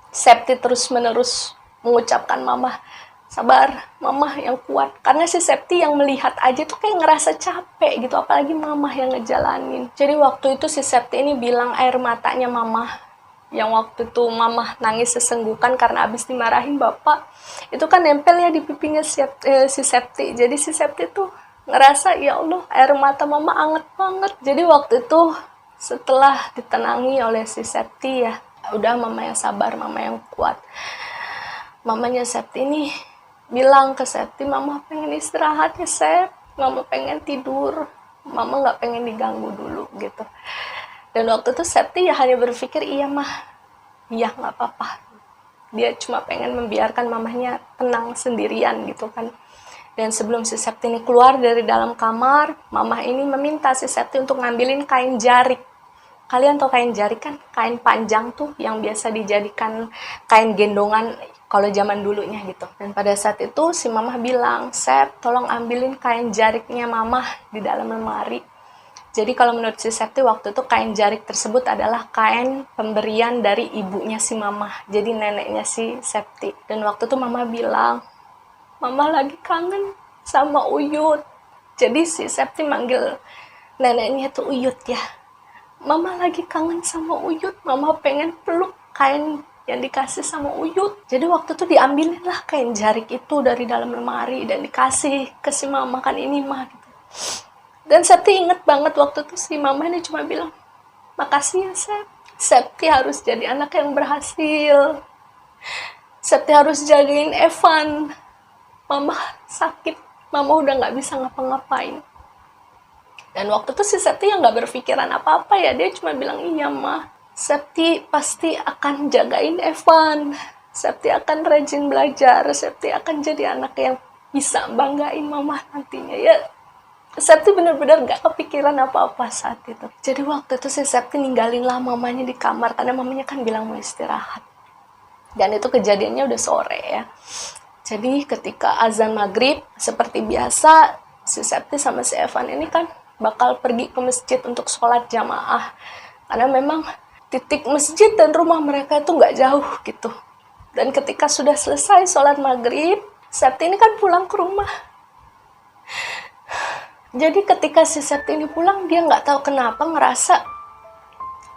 Septi terus-menerus mengucapkan mamah, sabar, mamah yang kuat. Karena si Septi yang melihat aja tuh kayak ngerasa capek gitu, apalagi mamah yang ngejalanin. Jadi waktu itu si Septi ini bilang air matanya mamah, yang waktu itu mamah nangis sesenggukan karena abis dimarahin bapak, itu kan nempel ya di pipinya si Septi. Jadi si Septi tuh ngerasa, ya Allah, air mata mama anget banget. Jadi waktu itu setelah ditenangi oleh si Septi ya, udah mama yang sabar, mama yang kuat. Mamanya Septi ini bilang ke Septi, mama pengen istirahat ya Sep, mama pengen tidur, mama nggak pengen diganggu dulu gitu. Dan waktu itu Septi ya hanya berpikir, iya mah, iya nggak apa-apa. Dia cuma pengen membiarkan mamahnya tenang sendirian gitu kan. Dan sebelum si Septi ini keluar dari dalam kamar, mamah ini meminta si Septi untuk ngambilin kain jarik. Kalian tahu kain jarik kan? Kain panjang tuh yang biasa dijadikan kain gendongan kalau zaman dulunya gitu. Dan pada saat itu si mamah bilang, Sep, tolong ambilin kain jariknya mamah di dalam lemari. Jadi kalau menurut si Septi waktu itu kain jarik tersebut adalah kain pemberian dari ibunya si mamah, jadi neneknya si Septi. Dan waktu itu mama bilang, mama lagi kangen sama Uyut. Jadi si Septi manggil neneknya tuh Uyut ya. Mama lagi kangen sama Uyut, mama pengen peluk kain yang dikasih sama Uyut. Jadi waktu itu diambilin lah kain jarik itu dari dalam lemari dan dikasih ke si mama, kan ini mah gitu. Dan Septi inget banget waktu itu si mama ini cuma bilang, makasih ya Sep, Septi harus jadi anak yang berhasil, Septi harus jagain Evan, mama sakit, mama udah gak bisa ngapa-ngapain. Dan waktu itu si Septi yang gak berpikiran apa-apa ya, dia cuma bilang, iya mah, Septi pasti akan jagain Evan, Septi akan rajin belajar, Septi akan jadi anak yang bisa banggain mama nantinya ya. Septi benar-benar gak kepikiran apa-apa saat itu. Jadi waktu itu si Septi ninggalin lah mamanya di kamar, karena mamanya kan bilang mau istirahat. Dan itu kejadiannya udah sore ya. Jadi ketika azan maghrib, seperti biasa, si Septi sama si Evan ini kan bakal pergi ke masjid untuk sholat jamaah. Karena memang titik masjid dan rumah mereka itu nggak jauh gitu. Dan ketika sudah selesai sholat maghrib, Septi ini kan pulang ke rumah. Jadi ketika si Septi ini pulang, dia nggak tahu kenapa ngerasa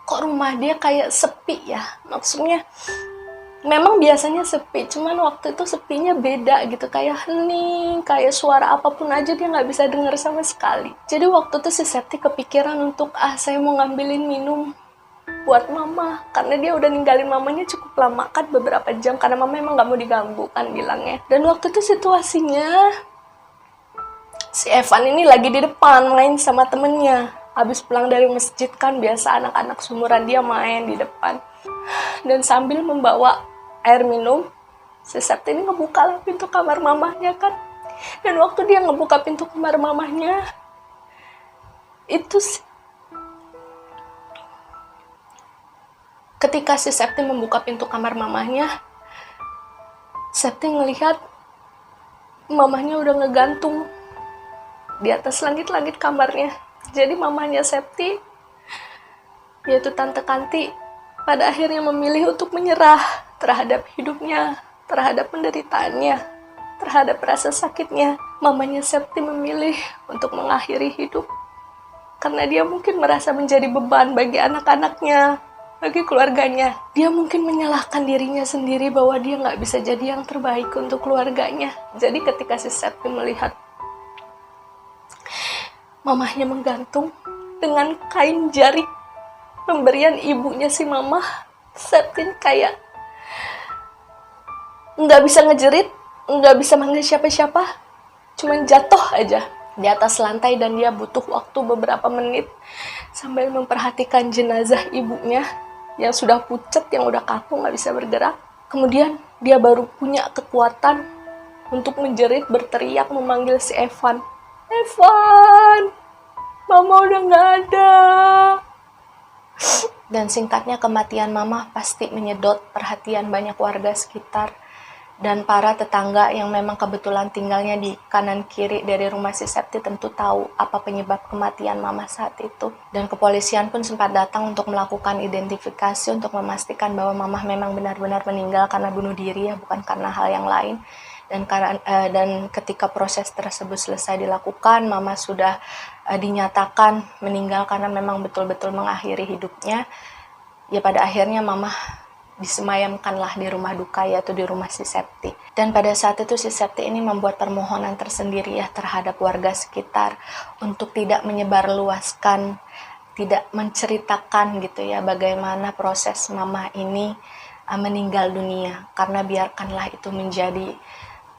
kok rumah dia kayak sepi ya. Maksudnya memang biasanya sepi, cuman waktu itu sepinya beda gitu, kayak hening, kayak suara apapun aja dia nggak bisa dengar sama sekali. Jadi waktu itu si Septi kepikiran untuk, saya mau ngambilin minum buat mama, karena dia udah ninggalin mamanya cukup lama kan, beberapa jam, karena mama emang nggak mau diganggu kan bilangnya. Dan waktu itu situasinya, si Evan ini lagi di depan main sama temennya. Habis pulang dari masjid kan, biasa anak-anak seumuran dia main di depan. Dan sambil membawa air minum, si Septi ini ngebuka lah pintu kamar mamahnya kan. Dan waktu dia ngebuka pintu kamar mamahnya, itu ketika si Septi membuka pintu kamar mamahnya, Septi ngelihat mamahnya udah ngegantung di atas langit-langit kamarnya. Jadi mamahnya Septi, yaitu Tante Kanti, pada akhirnya memilih untuk menyerah terhadap hidupnya, terhadap penderitaannya, terhadap rasa sakitnya. Mamanya Septi memilih untuk mengakhiri hidup karena dia mungkin merasa menjadi beban bagi anak-anaknya, bagi keluarganya. Dia mungkin menyalahkan dirinya sendiri bahwa dia nggak bisa jadi yang terbaik untuk keluarganya. Jadi ketika si Septi melihat mamahnya menggantung dengan kain jarik pemberian ibunya si mama, Septi kayak nggak bisa ngejerit, nggak bisa manggil siapa-siapa, cuman jatuh aja di atas lantai. Dan dia butuh waktu beberapa menit sambil memperhatikan jenazah ibunya yang sudah pucat, yang udah kaku, nggak bisa bergerak. Kemudian dia baru punya kekuatan untuk menjerit, berteriak, memanggil si Evan. Evan, mama udah nggak ada. Dan singkatnya, kematian mama pasti menyedot perhatian banyak warga sekitar dan para tetangga yang memang kebetulan tinggalnya di kanan kiri dari rumah si Septi tentu tahu apa penyebab kematian mama saat itu. Dan kepolisian pun sempat datang untuk melakukan identifikasi untuk memastikan bahwa mama memang benar-benar meninggal karena bunuh diri ya, bukan karena hal yang lain. Dan ketika proses tersebut selesai dilakukan, mama sudah dinyatakan meninggal karena memang betul-betul mengakhiri hidupnya. Ya pada akhirnya mama disemayamkanlah di rumah duka, yaitu di rumah si Septi. Dan pada saat itu si Septi ini membuat permohonan tersendiri ya terhadap warga sekitar untuk tidak menyebarluaskan, tidak menceritakan gitu ya bagaimana proses mama ini meninggal dunia, karena biarkanlah itu menjadi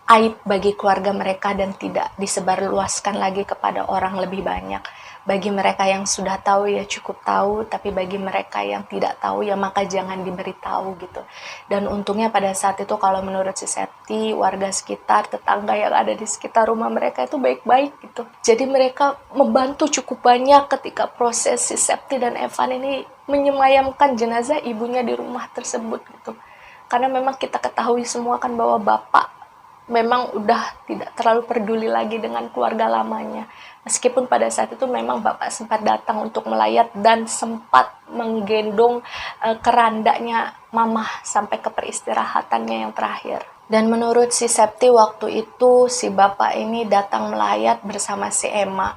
aib bagi keluarga mereka dan tidak disebarluaskan lagi kepada orang lebih banyak. Bagi mereka yang sudah tahu ya cukup tahu, tapi bagi mereka yang tidak tahu ya maka jangan diberitahu gitu. Dan untungnya pada saat itu kalau menurut si Septi, warga sekitar, tetangga yang ada di sekitar rumah mereka itu baik-baik gitu. Jadi mereka membantu cukup banyak ketika proses si Septi dan Evan ini menyemayamkan jenazah ibunya di rumah tersebut gitu. Karena memang kita ketahui semua kan bahwa bapak memang udah tidak terlalu peduli lagi dengan keluarga lamanya. Meskipun pada saat itu memang bapak sempat datang untuk melayat dan sempat menggendong kerandanya mamah sampai ke peristirahatannya yang terakhir. Dan menurut si Septi waktu itu si bapak ini datang melayat bersama si Emma.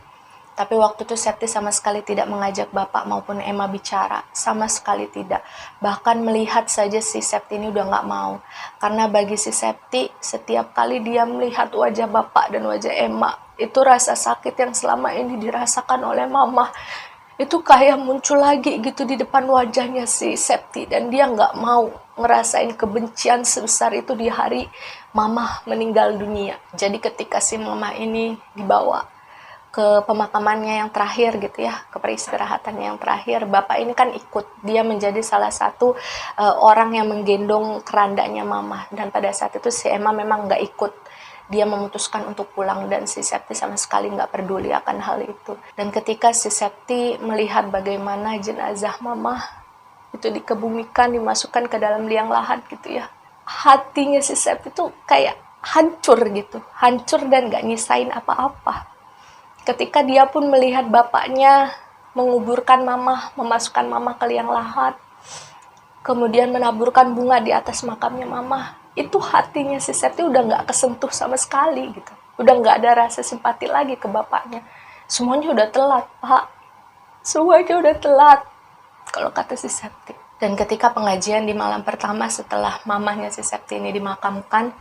Tapi waktu itu Septi sama sekali tidak mengajak bapak maupun Emma bicara, sama sekali tidak. Bahkan melihat saja si Septi ini udah gak mau. Karena bagi si Septi, setiap kali dia melihat wajah bapak dan wajah Emma, itu rasa sakit yang selama ini dirasakan oleh mama, itu kayak muncul lagi gitu di depan wajahnya si Septi. Dan dia gak mau ngerasain kebencian sebesar itu di hari mama meninggal dunia. Jadi ketika si mama ini dibawa ke pemakamannya yang terakhir gitu ya, ke peristirahatannya yang terakhir, bapak ini kan ikut. Dia menjadi salah satu orang yang menggendong kerandanya mama. Dan pada saat itu si Emma memang nggak ikut. Dia memutuskan untuk pulang dan si Septi sama sekali nggak peduli akan hal itu. Dan ketika si Septi melihat bagaimana jenazah mama itu dikebumikan, dimasukkan ke dalam liang lahat gitu ya, hatinya si Septi itu kayak hancur gitu, hancur dan nggak nyisain apa-apa. Ketika dia pun melihat bapaknya menguburkan mama, memasukkan mama ke liang lahat, kemudian menaburkan bunga di atas makamnya mama, itu hatinya si Septi udah gak kesentuh sama sekali gitu. Udah gak ada rasa simpati lagi ke bapaknya. Semuanya udah telat, Pak. Semuanya udah telat, kalau kata si Septi. Dan ketika pengajian di malam pertama setelah mamahnya si Septi ini dimakamkan,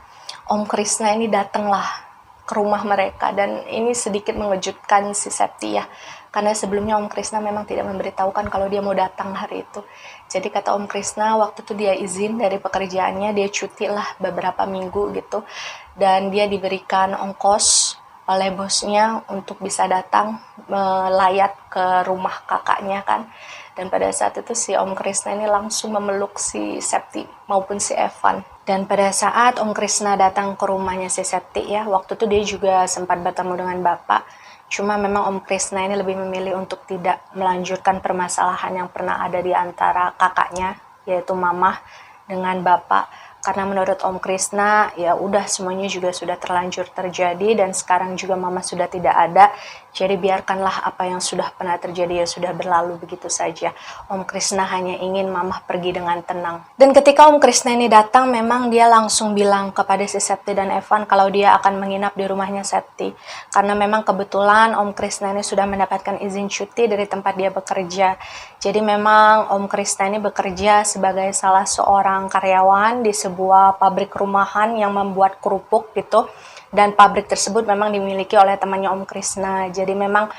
Om Krishna ini datanglah ke rumah mereka. Dan ini sedikit mengejutkan si Septi ya, karena sebelumnya Om Krishna memang tidak memberitahukan kalau dia mau datang hari itu. Jadi kata Om Krishna, waktu itu dia izin dari pekerjaannya, dia cuti lah beberapa minggu gitu, dan dia diberikan ongkos oleh bosnya untuk bisa datang melayat ke rumah kakaknya kan. Dan pada saat itu si Om Krishna ini langsung memeluk si Septi maupun si Evan. Dan pada saat Om Krishna datang ke rumahnya si Septi ya, waktu itu dia juga sempat bertemu dengan bapak. Cuma memang Om Krishna ini lebih memilih untuk tidak melanjutkan permasalahan yang pernah ada di antara kakaknya, yaitu mamah, dengan bapak. Karena menurut Om Krishna, ya udah semuanya juga sudah terlanjur terjadi dan sekarang juga mama sudah tidak ada. Jadi biarkanlah apa yang sudah pernah terjadi ya sudah berlalu begitu saja. Om Krishna hanya ingin mama pergi dengan tenang. Dan ketika Om Krishna ini datang, memang dia langsung bilang kepada si Septi dan Evan kalau dia akan menginap di rumahnya Septi. Karena memang kebetulan Om Krishna ini sudah mendapatkan izin cuti dari tempat dia bekerja. Jadi memang Om Krishna ini bekerja sebagai salah seorang karyawan di sebuah pabrik rumahan yang membuat kerupuk gitu. Dan pabrik tersebut memang dimiliki oleh temannya Om Krishna. Jadi memang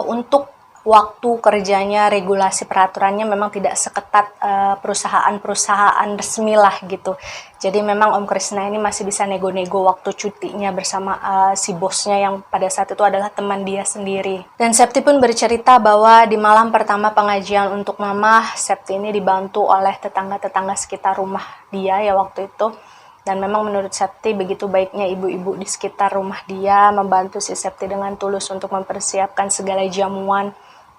untuk waktu kerjanya, regulasi peraturannya memang tidak seketat perusahaan-perusahaan resmi lah gitu. Jadi memang Om Krishna ini masih bisa nego-nego waktu cutinya bersama si bosnya yang pada saat itu adalah teman dia sendiri. Dan Septi pun bercerita bahwa di malam pertama pengajian untuk mama, Septi ini dibantu oleh tetangga-tetangga sekitar rumah dia ya waktu itu. Dan memang menurut Septi begitu baiknya ibu-ibu di sekitar rumah dia membantu si Septi dengan tulus untuk mempersiapkan segala jamuan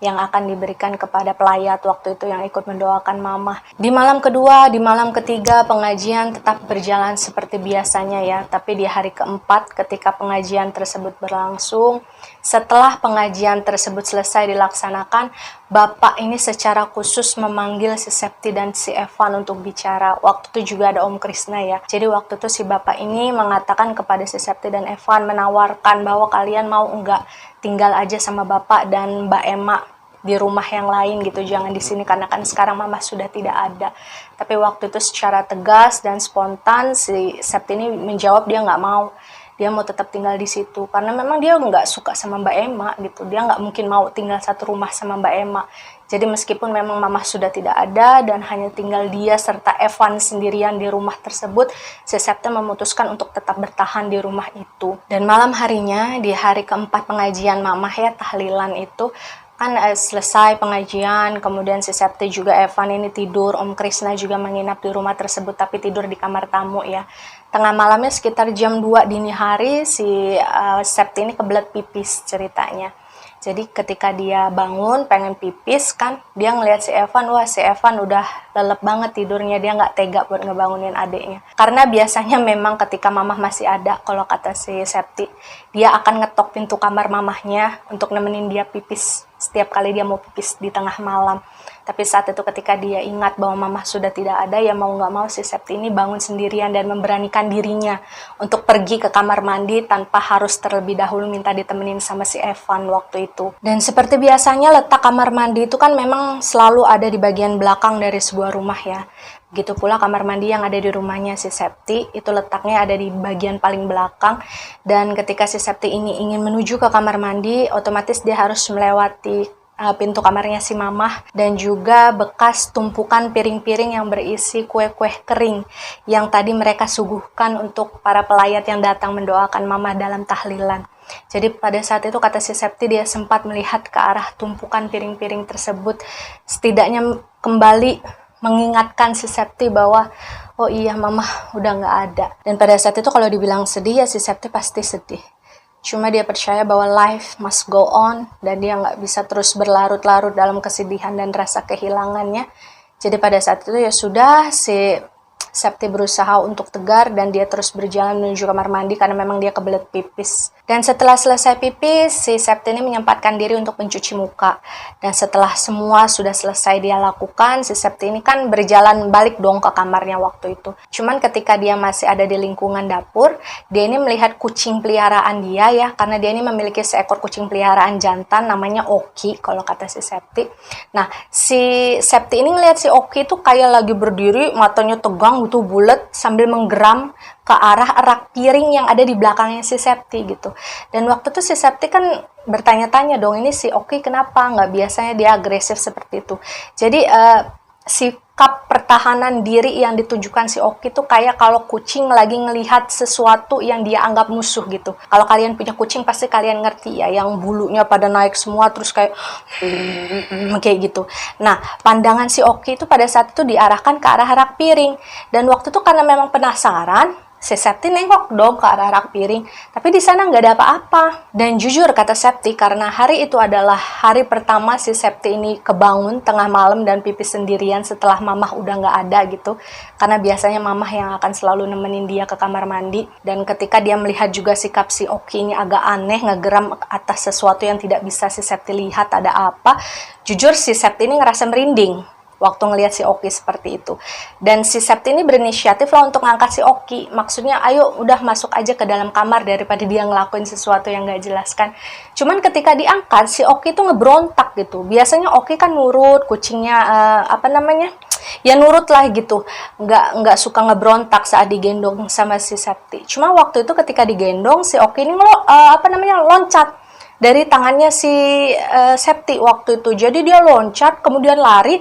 yang akan diberikan kepada pelayat waktu itu yang ikut mendoakan mama. Di malam kedua, di malam ketiga pengajian tetap berjalan seperti biasanya ya. Tapi di hari keempat ketika pengajian tersebut berlangsung, setelah pengajian tersebut selesai dilaksanakan, bapak ini secara khusus memanggil si Septi dan si Evan untuk bicara. Waktu itu juga ada Om Krishna ya. Jadi waktu itu si bapak ini mengatakan kepada si Septi dan Evan, menawarkan bahwa kalian mau enggak tinggal aja sama bapak dan Mbak Emma di rumah yang lain gitu, jangan di sini karena kan sekarang mama sudah tidak ada. Tapi waktu itu secara tegas dan spontan si Septi ini menjawab dia nggak mau, dia mau tetap tinggal di situ karena memang dia nggak suka sama Mbak Emma gitu, dia nggak mungkin mau tinggal satu rumah sama Mbak Emma. Jadi meskipun memang mama sudah tidak ada dan hanya tinggal dia serta Evan sendirian di rumah tersebut, si Septi memutuskan untuk tetap bertahan di rumah itu. Dan malam harinya di hari keempat pengajian mama ya, tahlilan itu kan selesai pengajian, kemudian si Septi juga Evan ini tidur, Om Krishna juga menginap di rumah tersebut tapi tidur di kamar tamu ya. Tengah malamnya sekitar jam 2 dini hari si Septi ini kebelet pipis ceritanya. Jadi ketika dia bangun pengen pipis kan, dia ngelihat si Evan, wah si Evan udah lelep banget tidurnya, dia nggak tega buat ngebangunin adiknya. Karena biasanya memang ketika mamah masih ada, kalau kata si Septi, dia akan ngetok pintu kamar mamahnya untuk nemenin dia pipis setiap kali dia mau pipis di tengah malam. Tapi saat itu ketika dia ingat bahwa Mama sudah tidak ada, ya mau nggak mau si Septi ini bangun sendirian dan memberanikan dirinya untuk pergi ke kamar mandi tanpa harus terlebih dahulu minta ditemenin sama si Evan waktu itu. Dan seperti biasanya letak kamar mandi itu kan memang selalu ada di bagian belakang dari sebuah rumah ya. Begitu pula kamar mandi yang ada di rumahnya si Septi, itu letaknya ada di bagian paling belakang. Dan ketika si Septi ini ingin menuju ke kamar mandi, otomatis dia harus melewati pintu kamarnya si Mamah dan juga bekas tumpukan piring-piring yang berisi kue-kue kering yang tadi mereka suguhkan untuk para pelayat yang datang mendoakan Mamah dalam tahlilan. Jadi pada saat itu kata si Septi, dia sempat melihat ke arah tumpukan piring-piring tersebut, setidaknya kembali mengingatkan si Septi bahwa oh iya Mama udah nggak ada. Dan pada saat itu kalau dibilang sedih ya si Septi pasti sedih. Cuma dia percaya bahwa life must go on dan dia nggak bisa terus berlarut-larut dalam kesedihan dan rasa kehilangannya. Jadi pada saat itu ya sudah, si Septi berusaha untuk tegar dan dia terus berjalan menuju kamar mandi karena memang dia kebelet pipis. Dan setelah selesai pipis, si Septi ini menyempatkan diri untuk mencuci muka. Dan setelah semua sudah selesai dia lakukan, si Septi ini kan berjalan balik dong ke kamarnya waktu itu. Cuman ketika dia masih ada di lingkungan dapur, dia ini melihat kucing peliharaan dia ya, karena dia ini memiliki seekor kucing peliharaan jantan namanya Oki kalau kata si Septi. Nah, si Septi ini ngelihat si Oki itu kayak lagi berdiri, matanya tegang gitu bulat sambil menggeram ke arah rak piring yang ada di belakangnya si Septi gitu. Dan waktu itu si Septi kan bertanya-tanya dong, ini si Oki kenapa? Nggak biasanya dia agresif seperti itu. Jadi sikap pertahanan diri yang ditunjukkan si Oki itu kayak kalau kucing lagi ngelihat sesuatu yang dia anggap musuh gitu. Kalau kalian punya kucing pasti kalian ngerti ya, yang bulunya pada naik semua terus kayak kayak gitu. Nah, pandangan si Oki itu pada saat itu diarahkan ke arah rak piring. Dan waktu itu karena memang penasaran, si Septi nengok dong ke arah rak piring, tapi di sana nggak ada apa-apa. Dan jujur kata Septi, karena hari itu adalah hari pertama si Septi ini kebangun tengah malam dan pipis sendirian setelah Mamah udah nggak ada gitu. Karena biasanya Mamah yang akan selalu nemenin dia ke kamar mandi. Dan ketika dia melihat juga sikap si Oki ini agak aneh, ngegeram atas sesuatu yang tidak bisa si Septi lihat ada apa, jujur si Septi ini ngerasa merinding waktu ngelihat si Oki seperti itu. Dan si Septi ini berinisiatif lah untuk ngangkat si Oki. Maksudnya, ayo udah masuk aja ke dalam kamar daripada dia ngelakuin sesuatu yang gak jelas kan. Cuman ketika diangkat, si Oki itu ngebrontak gitu. Biasanya Oki kan nurut, kucingnya ya nurut lah gitu. Nggak suka ngebrontak saat digendong sama si Septi. Cuma waktu itu ketika digendong, si Oki ini loncat dari tangannya si Septi waktu itu. Jadi dia loncat, kemudian lari,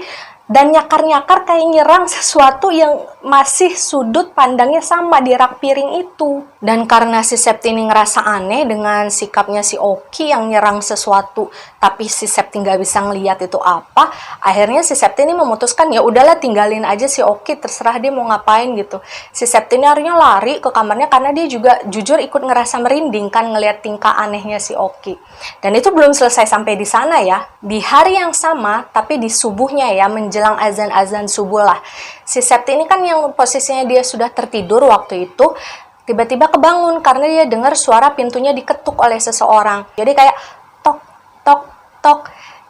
dan nyakar-nyakar kayak nyerang sesuatu yang masih sudut pandangnya sama di rak piring itu. Dan karena si Septi ini ngerasa aneh dengan sikapnya si Oki yang nyerang sesuatu, tapi si Septi nggak bisa ngeliat itu apa, akhirnya si Septi ini memutuskan ya udahlah tinggalin aja si Oki, terserah dia mau ngapain gitu. Si Septi ini akhirnya lari ke kamarnya karena dia juga jujur ikut ngerasa merinding kan ngeliat tingkah anehnya si Oki. Dan itu belum selesai sampai di sana ya. Di hari yang sama, tapi di subuhnya ya, menjelang azan-azan subuh lah. Si Septi ini kan yang posisinya dia sudah tertidur waktu itu, tiba-tiba kebangun karena dia dengar suara pintunya diketuk oleh seseorang. Jadi kayak tok, tok, tok.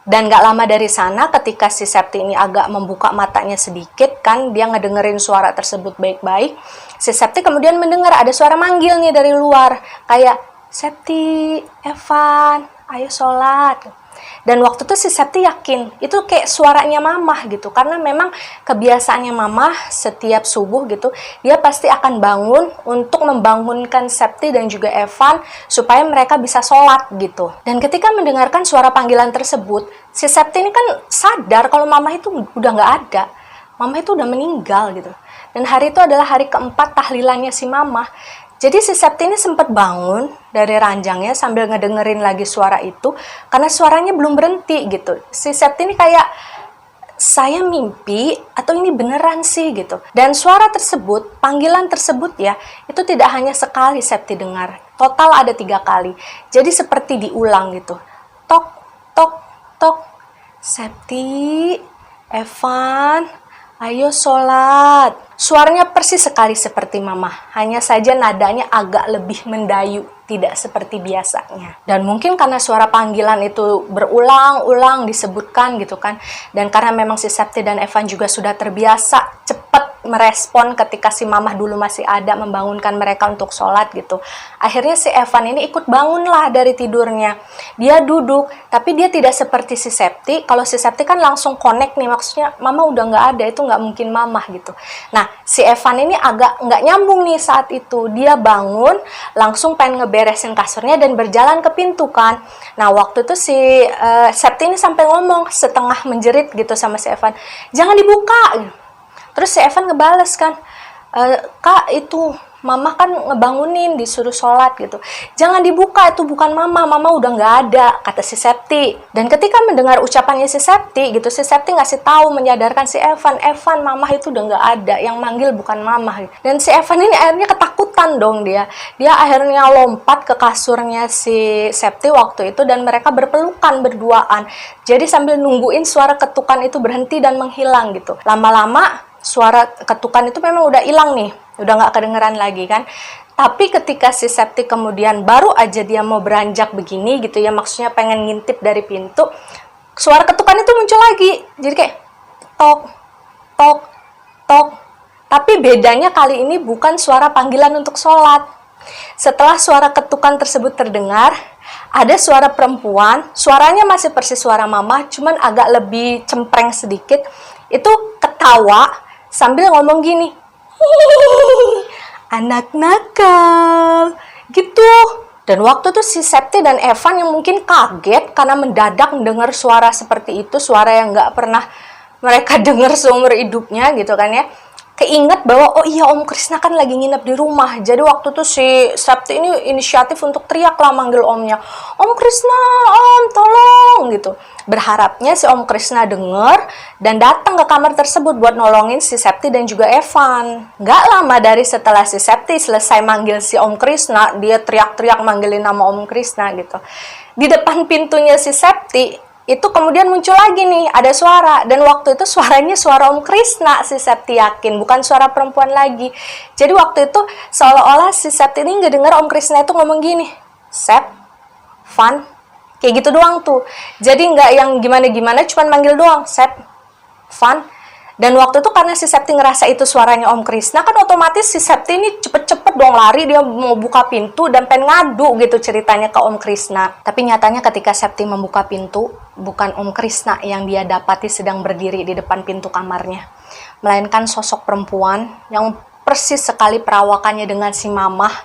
Dan gak lama dari sana ketika si Septi ini agak membuka matanya sedikit kan, dia ngedengerin suara tersebut baik-baik. Si Septi kemudian mendengar ada suara manggil nih dari luar. Kayak, Septi, Evan, ayo sholat. Dan waktu itu si Septi yakin itu kayak suaranya Mamah gitu, karena memang kebiasaannya Mamah setiap subuh gitu dia pasti akan bangun untuk membangunkan Septi dan juga Evan supaya mereka bisa sholat gitu. Dan ketika mendengarkan suara panggilan tersebut, si Septi ini kan sadar kalau Mamah itu udah nggak ada, Mamah itu udah meninggal gitu. Dan hari itu adalah hari keempat tahlilannya si Mamah. Jadi si Septi ini sempat bangun dari ranjangnya sambil ngedengerin lagi suara itu, karena suaranya belum berhenti gitu. Si Septi ini kayak, saya mimpi atau ini beneran sih gitu. Dan suara tersebut, panggilan tersebut ya, itu tidak hanya sekali Septi dengar. Total ada 3 kali. Jadi seperti diulang gitu. Tok, tok, tok. Septi, Evan, Ayo sholat. Suaranya persis sekali seperti mama, hanya saja nadanya agak lebih mendayu, tidak seperti biasanya. Dan mungkin karena suara panggilan itu berulang-ulang disebutkan gitu kan, dan karena memang si Septi dan Evan juga sudah terbiasa cepat merespon ketika si mamah dulu masih ada membangunkan mereka untuk sholat gitu. Akhirnya si Evan ini ikut bangunlah dari tidurnya. Dia duduk, tapi dia tidak seperti si Septi. Kalau si Septi kan langsung connect nih, maksudnya mama udah nggak ada, itu nggak mungkin mamah gitu. Nah, si Evan ini agak nggak nyambung nih saat itu. Dia bangun, langsung pengen ngeberesin kasurnya dan berjalan ke pintu kan. Nah, waktu itu si Septi ini sampai ngomong setengah menjerit gitu sama si Evan, jangan dibuka. Terus si Evan ngebales kan, Kak itu mama kan ngebangunin, disuruh sholat gitu. Jangan dibuka, itu bukan mama udah nggak ada, kata si Septi. Dan ketika mendengar ucapannya si Septi gitu, si Septi ngasih tahu, menyadarkan si Evan, mama itu udah nggak ada, yang manggil bukan mama. Dan si Evan ini akhirnya ketakutan dong dia akhirnya lompat ke kasurnya si Septi waktu itu, dan mereka berpelukan berduaan. Jadi sambil nungguin suara ketukan itu berhenti dan menghilang gitu. Lama-lama suara ketukan itu memang udah hilang nih, udah nggak kedengeran lagi kan. Tapi ketika si Septi kemudian baru aja dia mau beranjak begini gitu ya, maksudnya pengen ngintip dari pintu, suara ketukan itu muncul lagi. Jadi kayak tok, tok, tok. Tapi bedanya kali ini bukan suara panggilan untuk sholat. Setelah suara ketukan tersebut terdengar, ada suara perempuan, suaranya masih persis suara mama, cuman agak lebih cempreng sedikit. Itu ketawa sambil ngomong gini, anak nakal, gitu. Dan waktu itu si Septi dan Evan yang mungkin kaget karena mendadak mendengar suara seperti itu, suara yang nggak pernah mereka dengar seumur hidupnya gitu kan ya. Keinget bahwa oh iya Om Krisna kan lagi nginep di rumah. Jadi waktu itu si Septi ini inisiatif untuk teriak lah manggil omnya, Om Krisna, Om tolong gitu. Berharapnya si Om Krisna denger dan datang ke kamar tersebut buat nolongin si Septi dan juga Evan. Gak lama dari setelah si Septi selesai manggil si Om Krisna, dia teriak-teriak manggilin nama Om Krisna gitu. Di depan pintunya si Septi itu kemudian muncul lagi nih, ada suara. Dan waktu itu suaranya suara Om Krisna, si Septi yakin, bukan suara perempuan lagi. Jadi waktu itu seolah-olah si Septi ini nggak dengar Om Krisna itu ngomong gini, Sep, Van, kayak gitu doang tuh. Jadi nggak yang gimana-gimana, cuman manggil doang, Sep, Van. Dan waktu itu karena si Septi ngerasa itu suaranya Om Krisna, kan otomatis si Septi ini cepet-cepet dong lari, dia mau buka pintu dan pengen ngadu gitu ceritanya ke Om Krisna. Tapi nyatanya ketika Septi membuka pintu, bukan Om Krisna yang dia dapati sedang berdiri di depan pintu kamarnya, melainkan sosok perempuan yang persis sekali perawakannya dengan si mamah.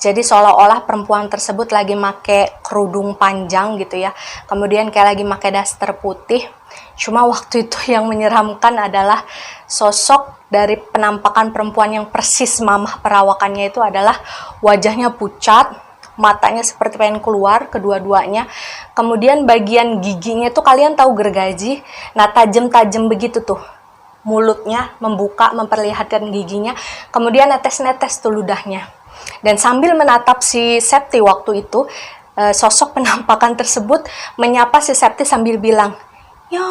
Jadi seolah-olah perempuan tersebut lagi make kerudung panjang gitu ya, kemudian kayak lagi make daster putih. Cuma waktu itu yang menyeramkan adalah sosok dari penampakan perempuan yang persis mamah perawakannya itu adalah wajahnya pucat, matanya seperti pengen keluar kedua-duanya, kemudian bagian giginya tuh kalian tahu gergaji, nah tajam-tajam begitu tuh, mulutnya membuka memperlihatkan giginya, kemudian netes-netes tuh ludahnya. Dan sambil menatap si Septi waktu itu, sosok penampakan tersebut menyapa si Septi sambil bilang, ya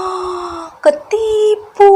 ketipu.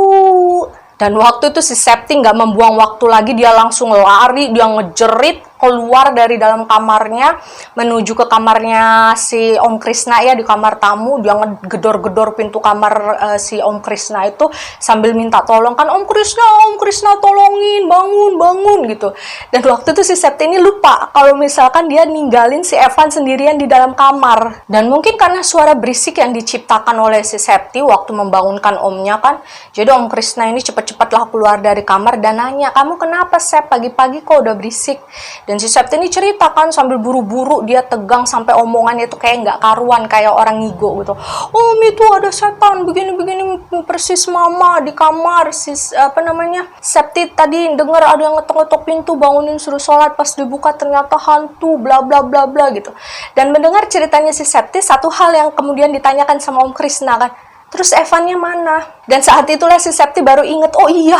Dan waktu itu si Septi nggak membuang waktu lagi, dia langsung lari, dia ngejerit keluar dari dalam kamarnya menuju ke kamarnya si Om Krisna ya, di kamar tamu. Dia ngegedor-gedor pintu kamar si Om Krisna itu sambil minta tolong kan, Om Krisna tolongin, bangun gitu. Dan waktu itu si Septi ini lupa kalau misalkan dia ninggalin si Evan sendirian di dalam kamar. Dan mungkin karena suara berisik yang diciptakan oleh si Septi waktu membangunkan omnya kan, jadi Om Krisna ini cepet-cepetlah keluar dari kamar dan nanya, kamu kenapa Sep, pagi-pagi kok udah berisik? Dan si Septi ini ceritakan sambil buru-buru, dia tegang sampai omongannya itu kayak nggak karuan, kayak orang ngigo gitu. Om itu ada setan begini-begini persis mama di kamar. Septi tadi dengar ada yang ngetok-ngetok pintu, bangunin suruh sholat, pas dibuka ternyata hantu, bla bla bla bla gitu. Dan mendengar ceritanya si Septi, satu hal yang kemudian ditanyakan sama Om Krisna kan, Terus Evannya mana? Dan saat itulah si Septi baru inget, oh iya,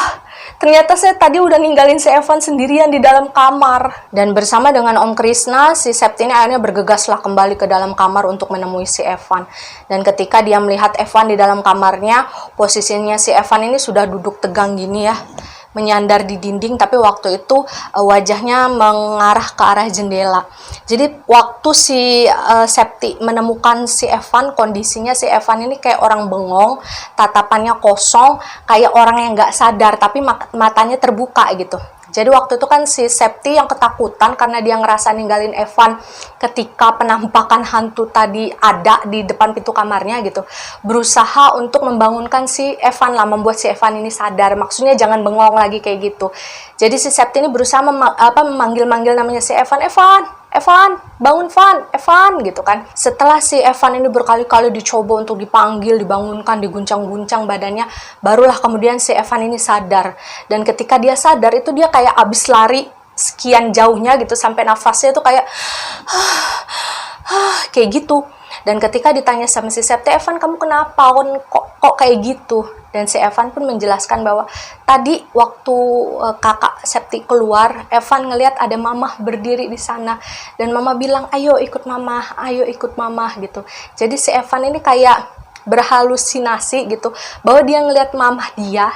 ternyata saya tadi udah ninggalin si Evan sendirian di dalam kamar. Dan bersama dengan Om Krishna, si Septi ini akhirnya bergegaslah kembali ke dalam kamar untuk menemui si Evan. Dan ketika dia melihat Evan di dalam kamarnya, posisinya si Evan ini sudah duduk tegang gini ya, menyandar di dinding, tapi waktu itu wajahnya mengarah ke arah jendela. Jadi waktu si Septi menemukan si Evan, kondisinya si Evan ini kayak orang bengong, tatapannya kosong, kayak orang yang nggak sadar, tapi matanya terbuka gitu. Jadi waktu itu kan si Septi yang ketakutan karena dia ngerasa ninggalin Evan ketika penampakan hantu tadi ada di depan pintu kamarnya gitu. Berusaha untuk membangunkan si Evan lah, membuat si Evan ini sadar. Maksudnya jangan bengong lagi kayak gitu. Jadi si Septi ini berusaha memanggil-manggil namanya si Evan, Evan, bangun Evan gitu kan. Setelah si Evan ini berkali-kali dicoba untuk dipanggil, dibangunkan, diguncang-guncang badannya, barulah kemudian si Evan ini sadar. Dan ketika dia sadar itu dia kayak abis lari sekian jauhnya gitu, sampai nafasnya itu kayak kayak gitu. Dan ketika ditanya sama si Septi, Evan kamu kenapa? Kok kayak gitu? Dan si Evan pun menjelaskan bahwa tadi waktu kakak Septi keluar, Evan ngelihat ada mamah berdiri di sana. Dan mama bilang, ayo ikut mamah gitu. Jadi si Evan ini kayak berhalusinasi gitu, bahwa dia ngelihat mamah dia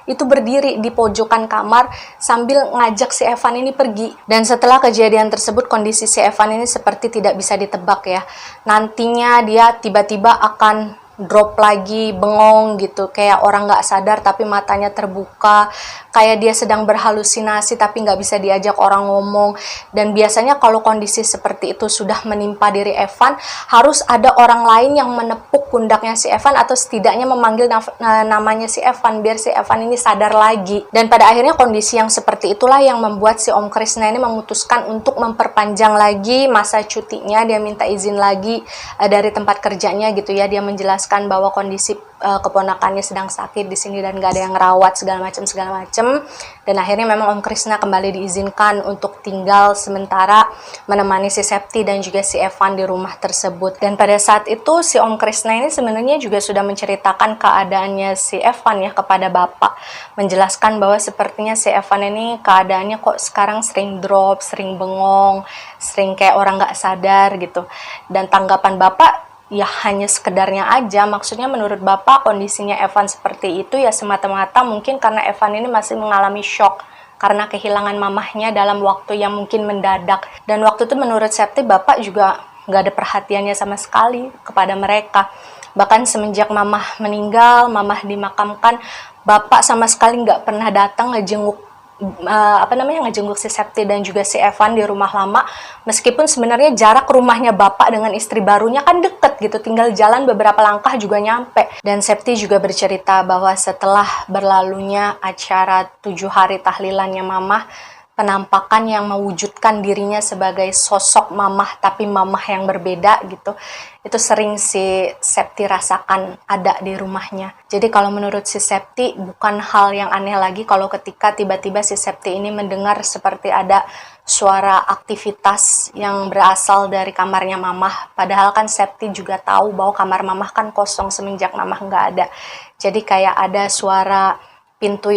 itu berdiri di pojokan kamar sambil ngajak si Evan ini pergi. Dan setelah kejadian tersebut, kondisi si Evan ini seperti tidak bisa ditebak ya. Nantinya dia tiba-tiba akan drop lagi, bengong gitu, kayak orang nggak sadar tapi matanya terbuka, kayak dia sedang berhalusinasi tapi nggak bisa diajak orang ngomong. Dan biasanya kalau kondisi seperti itu sudah menimpa diri Evan, harus ada orang lain yang menepuk pundaknya si Evan atau setidaknya memanggil namanya si Evan biar si Evan ini sadar lagi. Dan pada akhirnya kondisi yang seperti itulah yang membuat si Om Krishna ini memutuskan untuk memperpanjang lagi masa cutinya. Dia minta izin lagi dari tempat kerjanya gitu ya. Dia menjelaskan bahwa kondisi keponakannya sedang sakit di sini dan gak ada yang ngerawat segala macam. Dan akhirnya memang Om Krishna kembali diizinkan untuk tinggal sementara menemani si Septi dan juga si Evan di rumah tersebut. Dan pada saat itu si Om Krishna ini sebenarnya juga sudah menceritakan keadaannya si Evan ya kepada bapak, menjelaskan bahwa sepertinya si Evan ini keadaannya kok sekarang sering drop, sering bengong, sering kayak orang gak sadar gitu. Dan tanggapan bapak ya hanya sekedarnya aja, maksudnya menurut bapak kondisinya Evan seperti itu ya semata-mata mungkin karena Evan ini masih mengalami shock karena kehilangan mamahnya dalam waktu yang mungkin mendadak. Dan waktu itu menurut Septi bapak juga nggak ada perhatiannya sama sekali kepada mereka. Bahkan semenjak mamah meninggal, mamah dimakamkan, bapak sama sekali nggak pernah datang ngejenguk ngejenguk si Septi dan juga si Evan di rumah lama, meskipun sebenarnya jarak rumahnya bapak dengan istri barunya kan deket gitu, tinggal jalan beberapa langkah juga nyampe. Dan Septi juga bercerita bahwa setelah berlalunya acara 7 hari tahlilannya mamah, penampakan yang mewujudkan dirinya sebagai sosok mamah tapi mamah yang berbeda gitu, itu sering si Septi rasakan ada di rumahnya. Jadi kalau menurut si Septi bukan hal yang aneh lagi kalau ketika tiba-tiba si Septi ini mendengar seperti ada suara aktivitas yang berasal dari kamarnya mamah. Padahal kan Septi juga tahu bahwa kamar mamah kan kosong semenjak mamah nggak ada. Jadi kayak ada suara pintu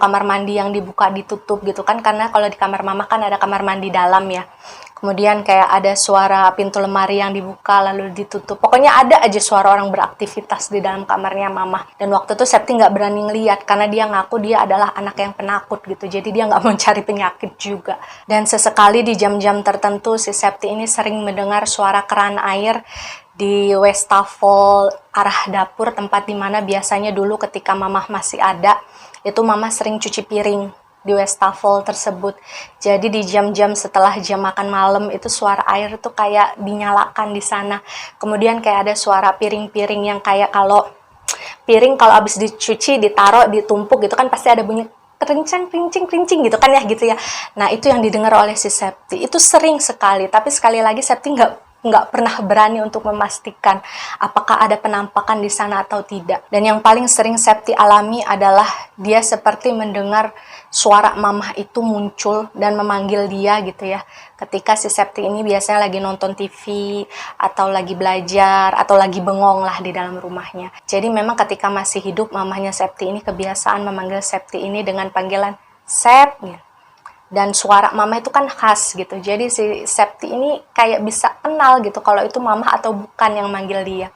kamar mandi yang dibuka ditutup gitu kan, karena kalau di kamar mama kan ada kamar mandi dalam ya. Kemudian kayak ada suara pintu lemari yang dibuka lalu ditutup. Pokoknya ada aja suara orang beraktivitas di dalam kamarnya mama. Dan waktu itu Septi nggak berani ngeliat karena dia ngaku dia adalah anak yang penakut gitu. Jadi dia nggak mau cari penyakit juga. Dan sesekali di jam-jam tertentu si Septi ini sering mendengar suara keran air di wastafel arah dapur, tempat dimana biasanya dulu ketika mamah masih ada, itu mamah sering cuci piring di wastafel tersebut. Jadi di jam-jam setelah jam makan malam itu suara air tuh kayak dinyalakan di sana. Kemudian kayak ada suara piring-piring yang kayak kalau piring kalau habis dicuci, ditaruh, ditumpuk gitu kan pasti ada bunyi kerincing gitu kan ya gitu ya. Nah itu yang didengar oleh si Septi. Itu sering sekali, tapi sekali lagi Septi nggak pernah berani untuk memastikan apakah ada penampakan di sana atau tidak. Dan yang paling sering Septi alami adalah dia seperti mendengar suara mamah itu muncul dan memanggil dia gitu ya. Ketika si Septi ini biasanya lagi nonton TV atau lagi belajar atau lagi bengong lah di dalam rumahnya. Jadi memang ketika masih hidup, mamahnya Septi ini kebiasaan memanggil Septi ini dengan panggilan Sep. Dan suara mama itu kan khas gitu. Jadi si Septi ini kayak bisa kenal gitu kalau itu mama atau bukan yang manggil dia.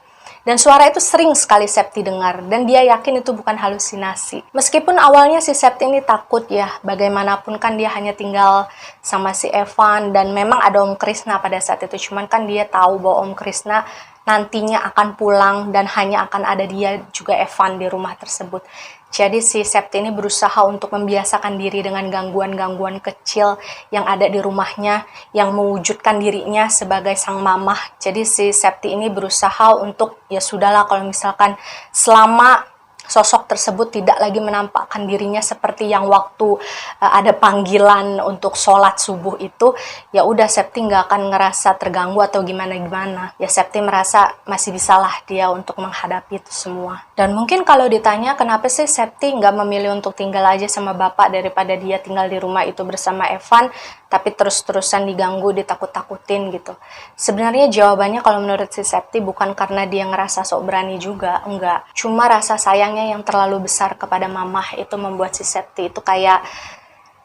Dan suara itu sering sekali Septi dengar dan dia yakin itu bukan halusinasi. Meskipun awalnya si Septi ini takut ya, bagaimanapun kan dia hanya tinggal sama si Evan dan memang ada Om Krishna pada saat itu. Cuman kan dia tahu bahwa Om Krishna nantinya akan pulang dan hanya akan ada dia juga Evan di rumah tersebut. Jadi si Septi ini berusaha untuk membiasakan diri dengan gangguan-gangguan kecil yang ada di rumahnya, yang mewujudkan dirinya sebagai sang mamah. Jadi si Septi ini berusaha untuk, ya sudahlah kalau misalkan selama sosok tersebut tidak lagi menampakkan dirinya seperti yang waktu ada panggilan untuk sholat subuh itu, ya udah Septi nggak akan ngerasa terganggu atau gimana-gimana. Ya Septi merasa masih bisalah dia untuk menghadapi itu semua. Dan mungkin kalau ditanya kenapa sih Septi nggak memilih untuk tinggal aja sama bapak daripada dia tinggal di rumah itu bersama Evan, tapi terus-terusan diganggu, ditakut-takutin gitu. Sebenarnya jawabannya kalau menurut si Septi bukan karena dia ngerasa sok berani juga, enggak. Cuma rasa sayangnya yang terlalu besar kepada mamah itu membuat si Septi itu kayak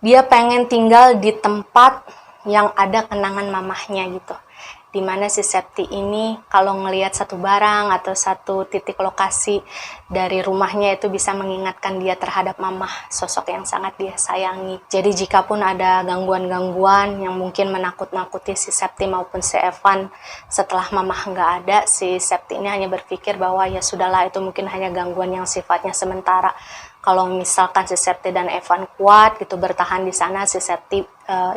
dia pengen tinggal di tempat yang ada kenangan mamahnya gitu. Dimana si Septi ini kalau ngelihat satu barang atau satu titik lokasi dari rumahnya itu bisa mengingatkan dia terhadap mamah, sosok yang sangat dia sayangi. Jadi jikapun ada gangguan-gangguan yang mungkin menakut-nakuti si Septi maupun si Evan setelah mamah nggak ada, si Septi ini hanya berpikir bahwa ya sudahlah itu mungkin hanya gangguan yang sifatnya sementara. Kalau misalkan si Septi dan Evan kuat gitu bertahan di sana, si Septi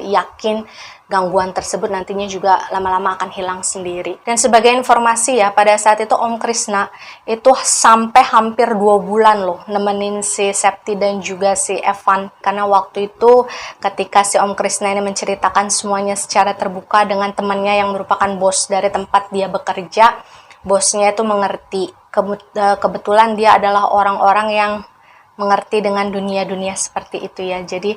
yakin gangguan tersebut nantinya juga lama-lama akan hilang sendiri. Dan sebagai informasi ya, pada saat itu Om Krishna itu sampai hampir 2 bulan loh nemenin si Septi dan juga si Evan. Karena waktu itu ketika si Om Krishna ini menceritakan semuanya secara terbuka dengan temannya yang merupakan bos dari tempat dia bekerja, bosnya itu mengerti. Kebetulan dia adalah orang-orang yang mengerti dengan dunia-dunia seperti itu ya. Jadi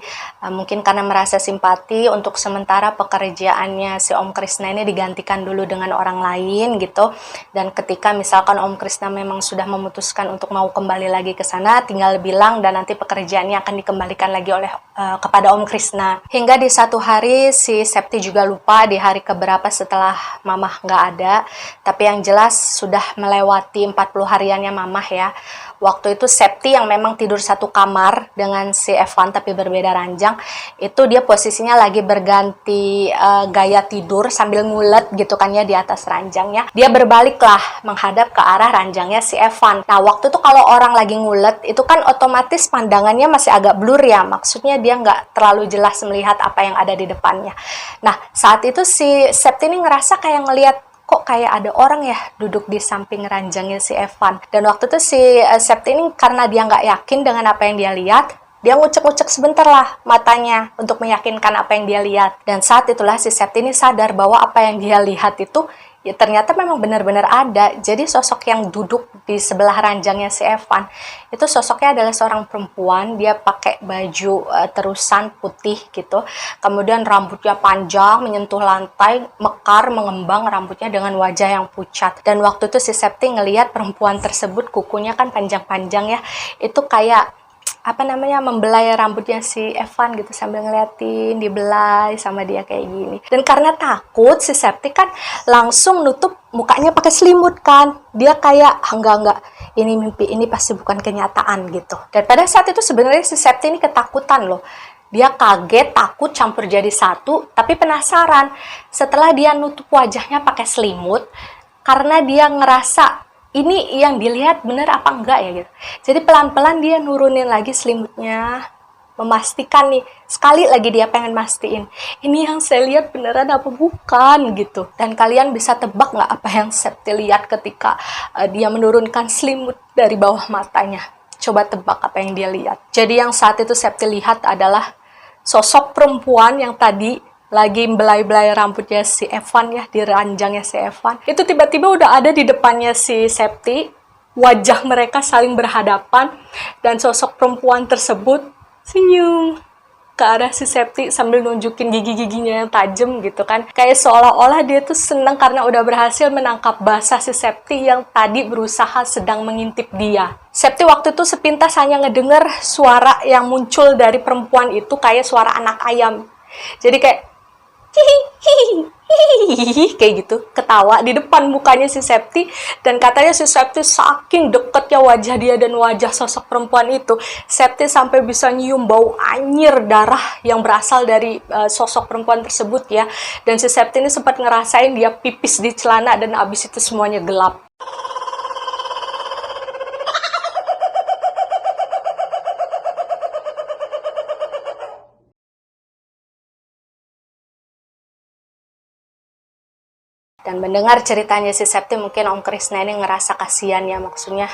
mungkin karena merasa simpati, untuk sementara pekerjaannya si Om Krishna ini digantikan dulu dengan orang lain gitu. Dan ketika misalkan Om Krishna memang sudah memutuskan untuk mau kembali lagi ke sana, tinggal bilang dan nanti pekerjaannya akan dikembalikan lagi oleh kepada Om Krishna. Hingga di satu hari si Septi juga lupa di hari keberapa setelah mamah nggak ada. Tapi yang jelas sudah melewati 40 hariannya mamah ya. Waktu itu Septi yang memang tidur satu kamar dengan si Evan tapi berbeda ranjang, itu dia posisinya lagi berganti gaya tidur sambil ngulet gitu kan ya di atas ranjangnya. Dia berbaliklah menghadap ke arah ranjangnya si Evan. Nah waktu itu kalau orang lagi ngulet itu kan otomatis pandangannya masih agak blur ya, maksudnya dia nggak terlalu jelas melihat apa yang ada di depannya. Nah saat itu si Septi ini ngerasa kayak ngelihat kok kayak ada orang ya duduk di samping ranjangnya si Evan. Dan waktu itu si Septi ini karena dia nggak yakin dengan apa yang dia lihat, dia ngucek-ngucek sebentar lah matanya untuk meyakinkan apa yang dia lihat. Dan saat itulah si Septi ini sadar bahwa apa yang dia lihat itu ya ternyata memang benar-benar ada. Jadi sosok yang duduk di sebelah ranjangnya si Evan itu sosoknya adalah seorang perempuan. Dia pakai baju terusan putih gitu, kemudian rambutnya panjang menyentuh lantai, mekar mengembang rambutnya dengan wajah yang pucat. Dan waktu itu si Septi ngelihat perempuan tersebut, kukunya kan panjang-panjang ya, itu kayak membelai rambutnya si Evan gitu sambil ngeliatin dibelai sama dia kayak gini. Dan karena takut si Septi kan langsung nutup mukanya pakai selimut kan. Dia kayak enggak ini mimpi, ini pasti bukan kenyataan gitu. Dan pada saat itu sebenarnya si Septi ini ketakutan loh. Dia kaget, takut campur jadi satu, tapi penasaran. Setelah dia nutup wajahnya pakai selimut, karena dia ngerasa ini yang dilihat bener apa enggak ya gitu. Jadi pelan-pelan dia nurunin lagi selimutnya, memastikan nih, sekali lagi dia pengen mastiin, ini yang saya lihat beneran apa bukan gitu. Dan kalian bisa tebak nggak apa yang Septi lihat ketika dia menurunkan selimut dari bawah matanya? Coba tebak apa yang dia lihat. Jadi yang saat itu Septi lihat adalah sosok perempuan yang tadi lagi belai-belai rambutnya si Evan ya, di ranjangnya si Evan. Itu tiba-tiba udah ada di depannya si Septi. Wajah mereka saling berhadapan dan sosok perempuan tersebut senyum ke arah si Septi sambil nunjukin gigi-giginya yang tajam gitu kan. Kayak seolah-olah dia tuh seneng karena udah berhasil menangkap basah si Septi yang tadi berusaha sedang mengintip dia. Septi waktu itu sepintas hanya ngedenger suara yang muncul dari perempuan itu kayak suara anak ayam. Jadi kayak hihihi kayak gitu, ketawa di depan mukanya si Septi, dan katanya si Septi saking deketnya wajah dia dan wajah sosok perempuan itu, Septi sampai bisa nyium bau anyir darah yang berasal dari sosok perempuan tersebut ya. Dan si Septi ini sempat ngerasain dia pipis di celana dan abis itu semuanya gelap. Dan mendengar ceritanya si Septi, mungkin Om Krisna ini ngerasa kasihan ya, maksudnya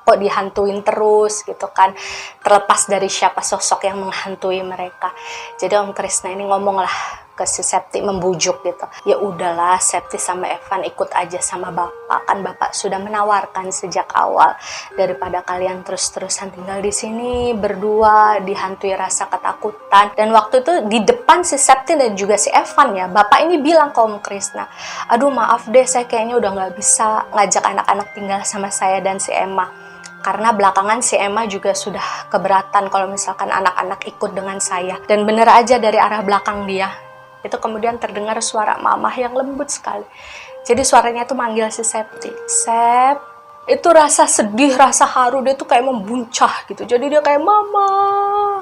kok dihantuin terus gitu kan, terlepas dari siapa sosok yang menghantui mereka. Jadi Om Krisna ini ngomong lah ke si Septi, membujuk gitu. Ya udahlah Septi sama Evan ikut aja sama bapak, kan bapak sudah menawarkan sejak awal, daripada kalian terus-terusan tinggal di sini berdua dihantui rasa ketakutan. Dan waktu itu di depan si Septi dan juga si Evan ya, bapak ini bilang ke Om Krisna, aduh maaf deh, saya kayaknya udah nggak bisa ngajak anak-anak tinggal sama saya dan si Emma, karena belakangan si Emma juga sudah keberatan kalau misalkan anak-anak ikut dengan saya. Dan bener aja dari arah belakang dia itu kemudian terdengar suara mamah yang lembut sekali. Jadi suaranya tuh manggil si Septi, Sep. Itu rasa sedih, rasa haru dia tuh kayak membuncah gitu. Jadi dia kayak, mama,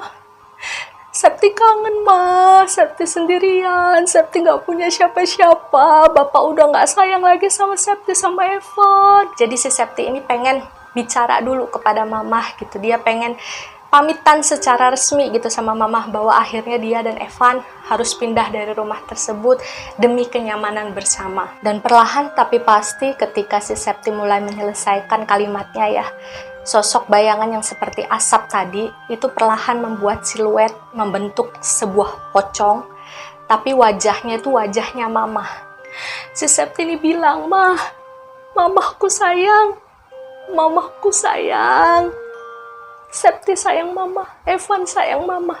Septi kangen ma, Septi sendirian, Septi gak punya siapa-siapa, bapak udah gak sayang lagi sama Septi sama Evan. Jadi si Septi ini pengen bicara dulu kepada mamah gitu, dia pengen pamitan secara resmi gitu sama mamah bahwa akhirnya dia dan Evan harus pindah dari rumah tersebut demi kenyamanan bersama. Dan perlahan tapi pasti ketika si Septi mulai menyelesaikan kalimatnya ya, sosok bayangan yang seperti asap tadi itu perlahan membuat siluet membentuk sebuah pocong, tapi wajahnya itu wajahnya mamah. Si Septi ini bilang, mamahku sayang, mamahku sayang. Septi sayang mama, Evan sayang mama.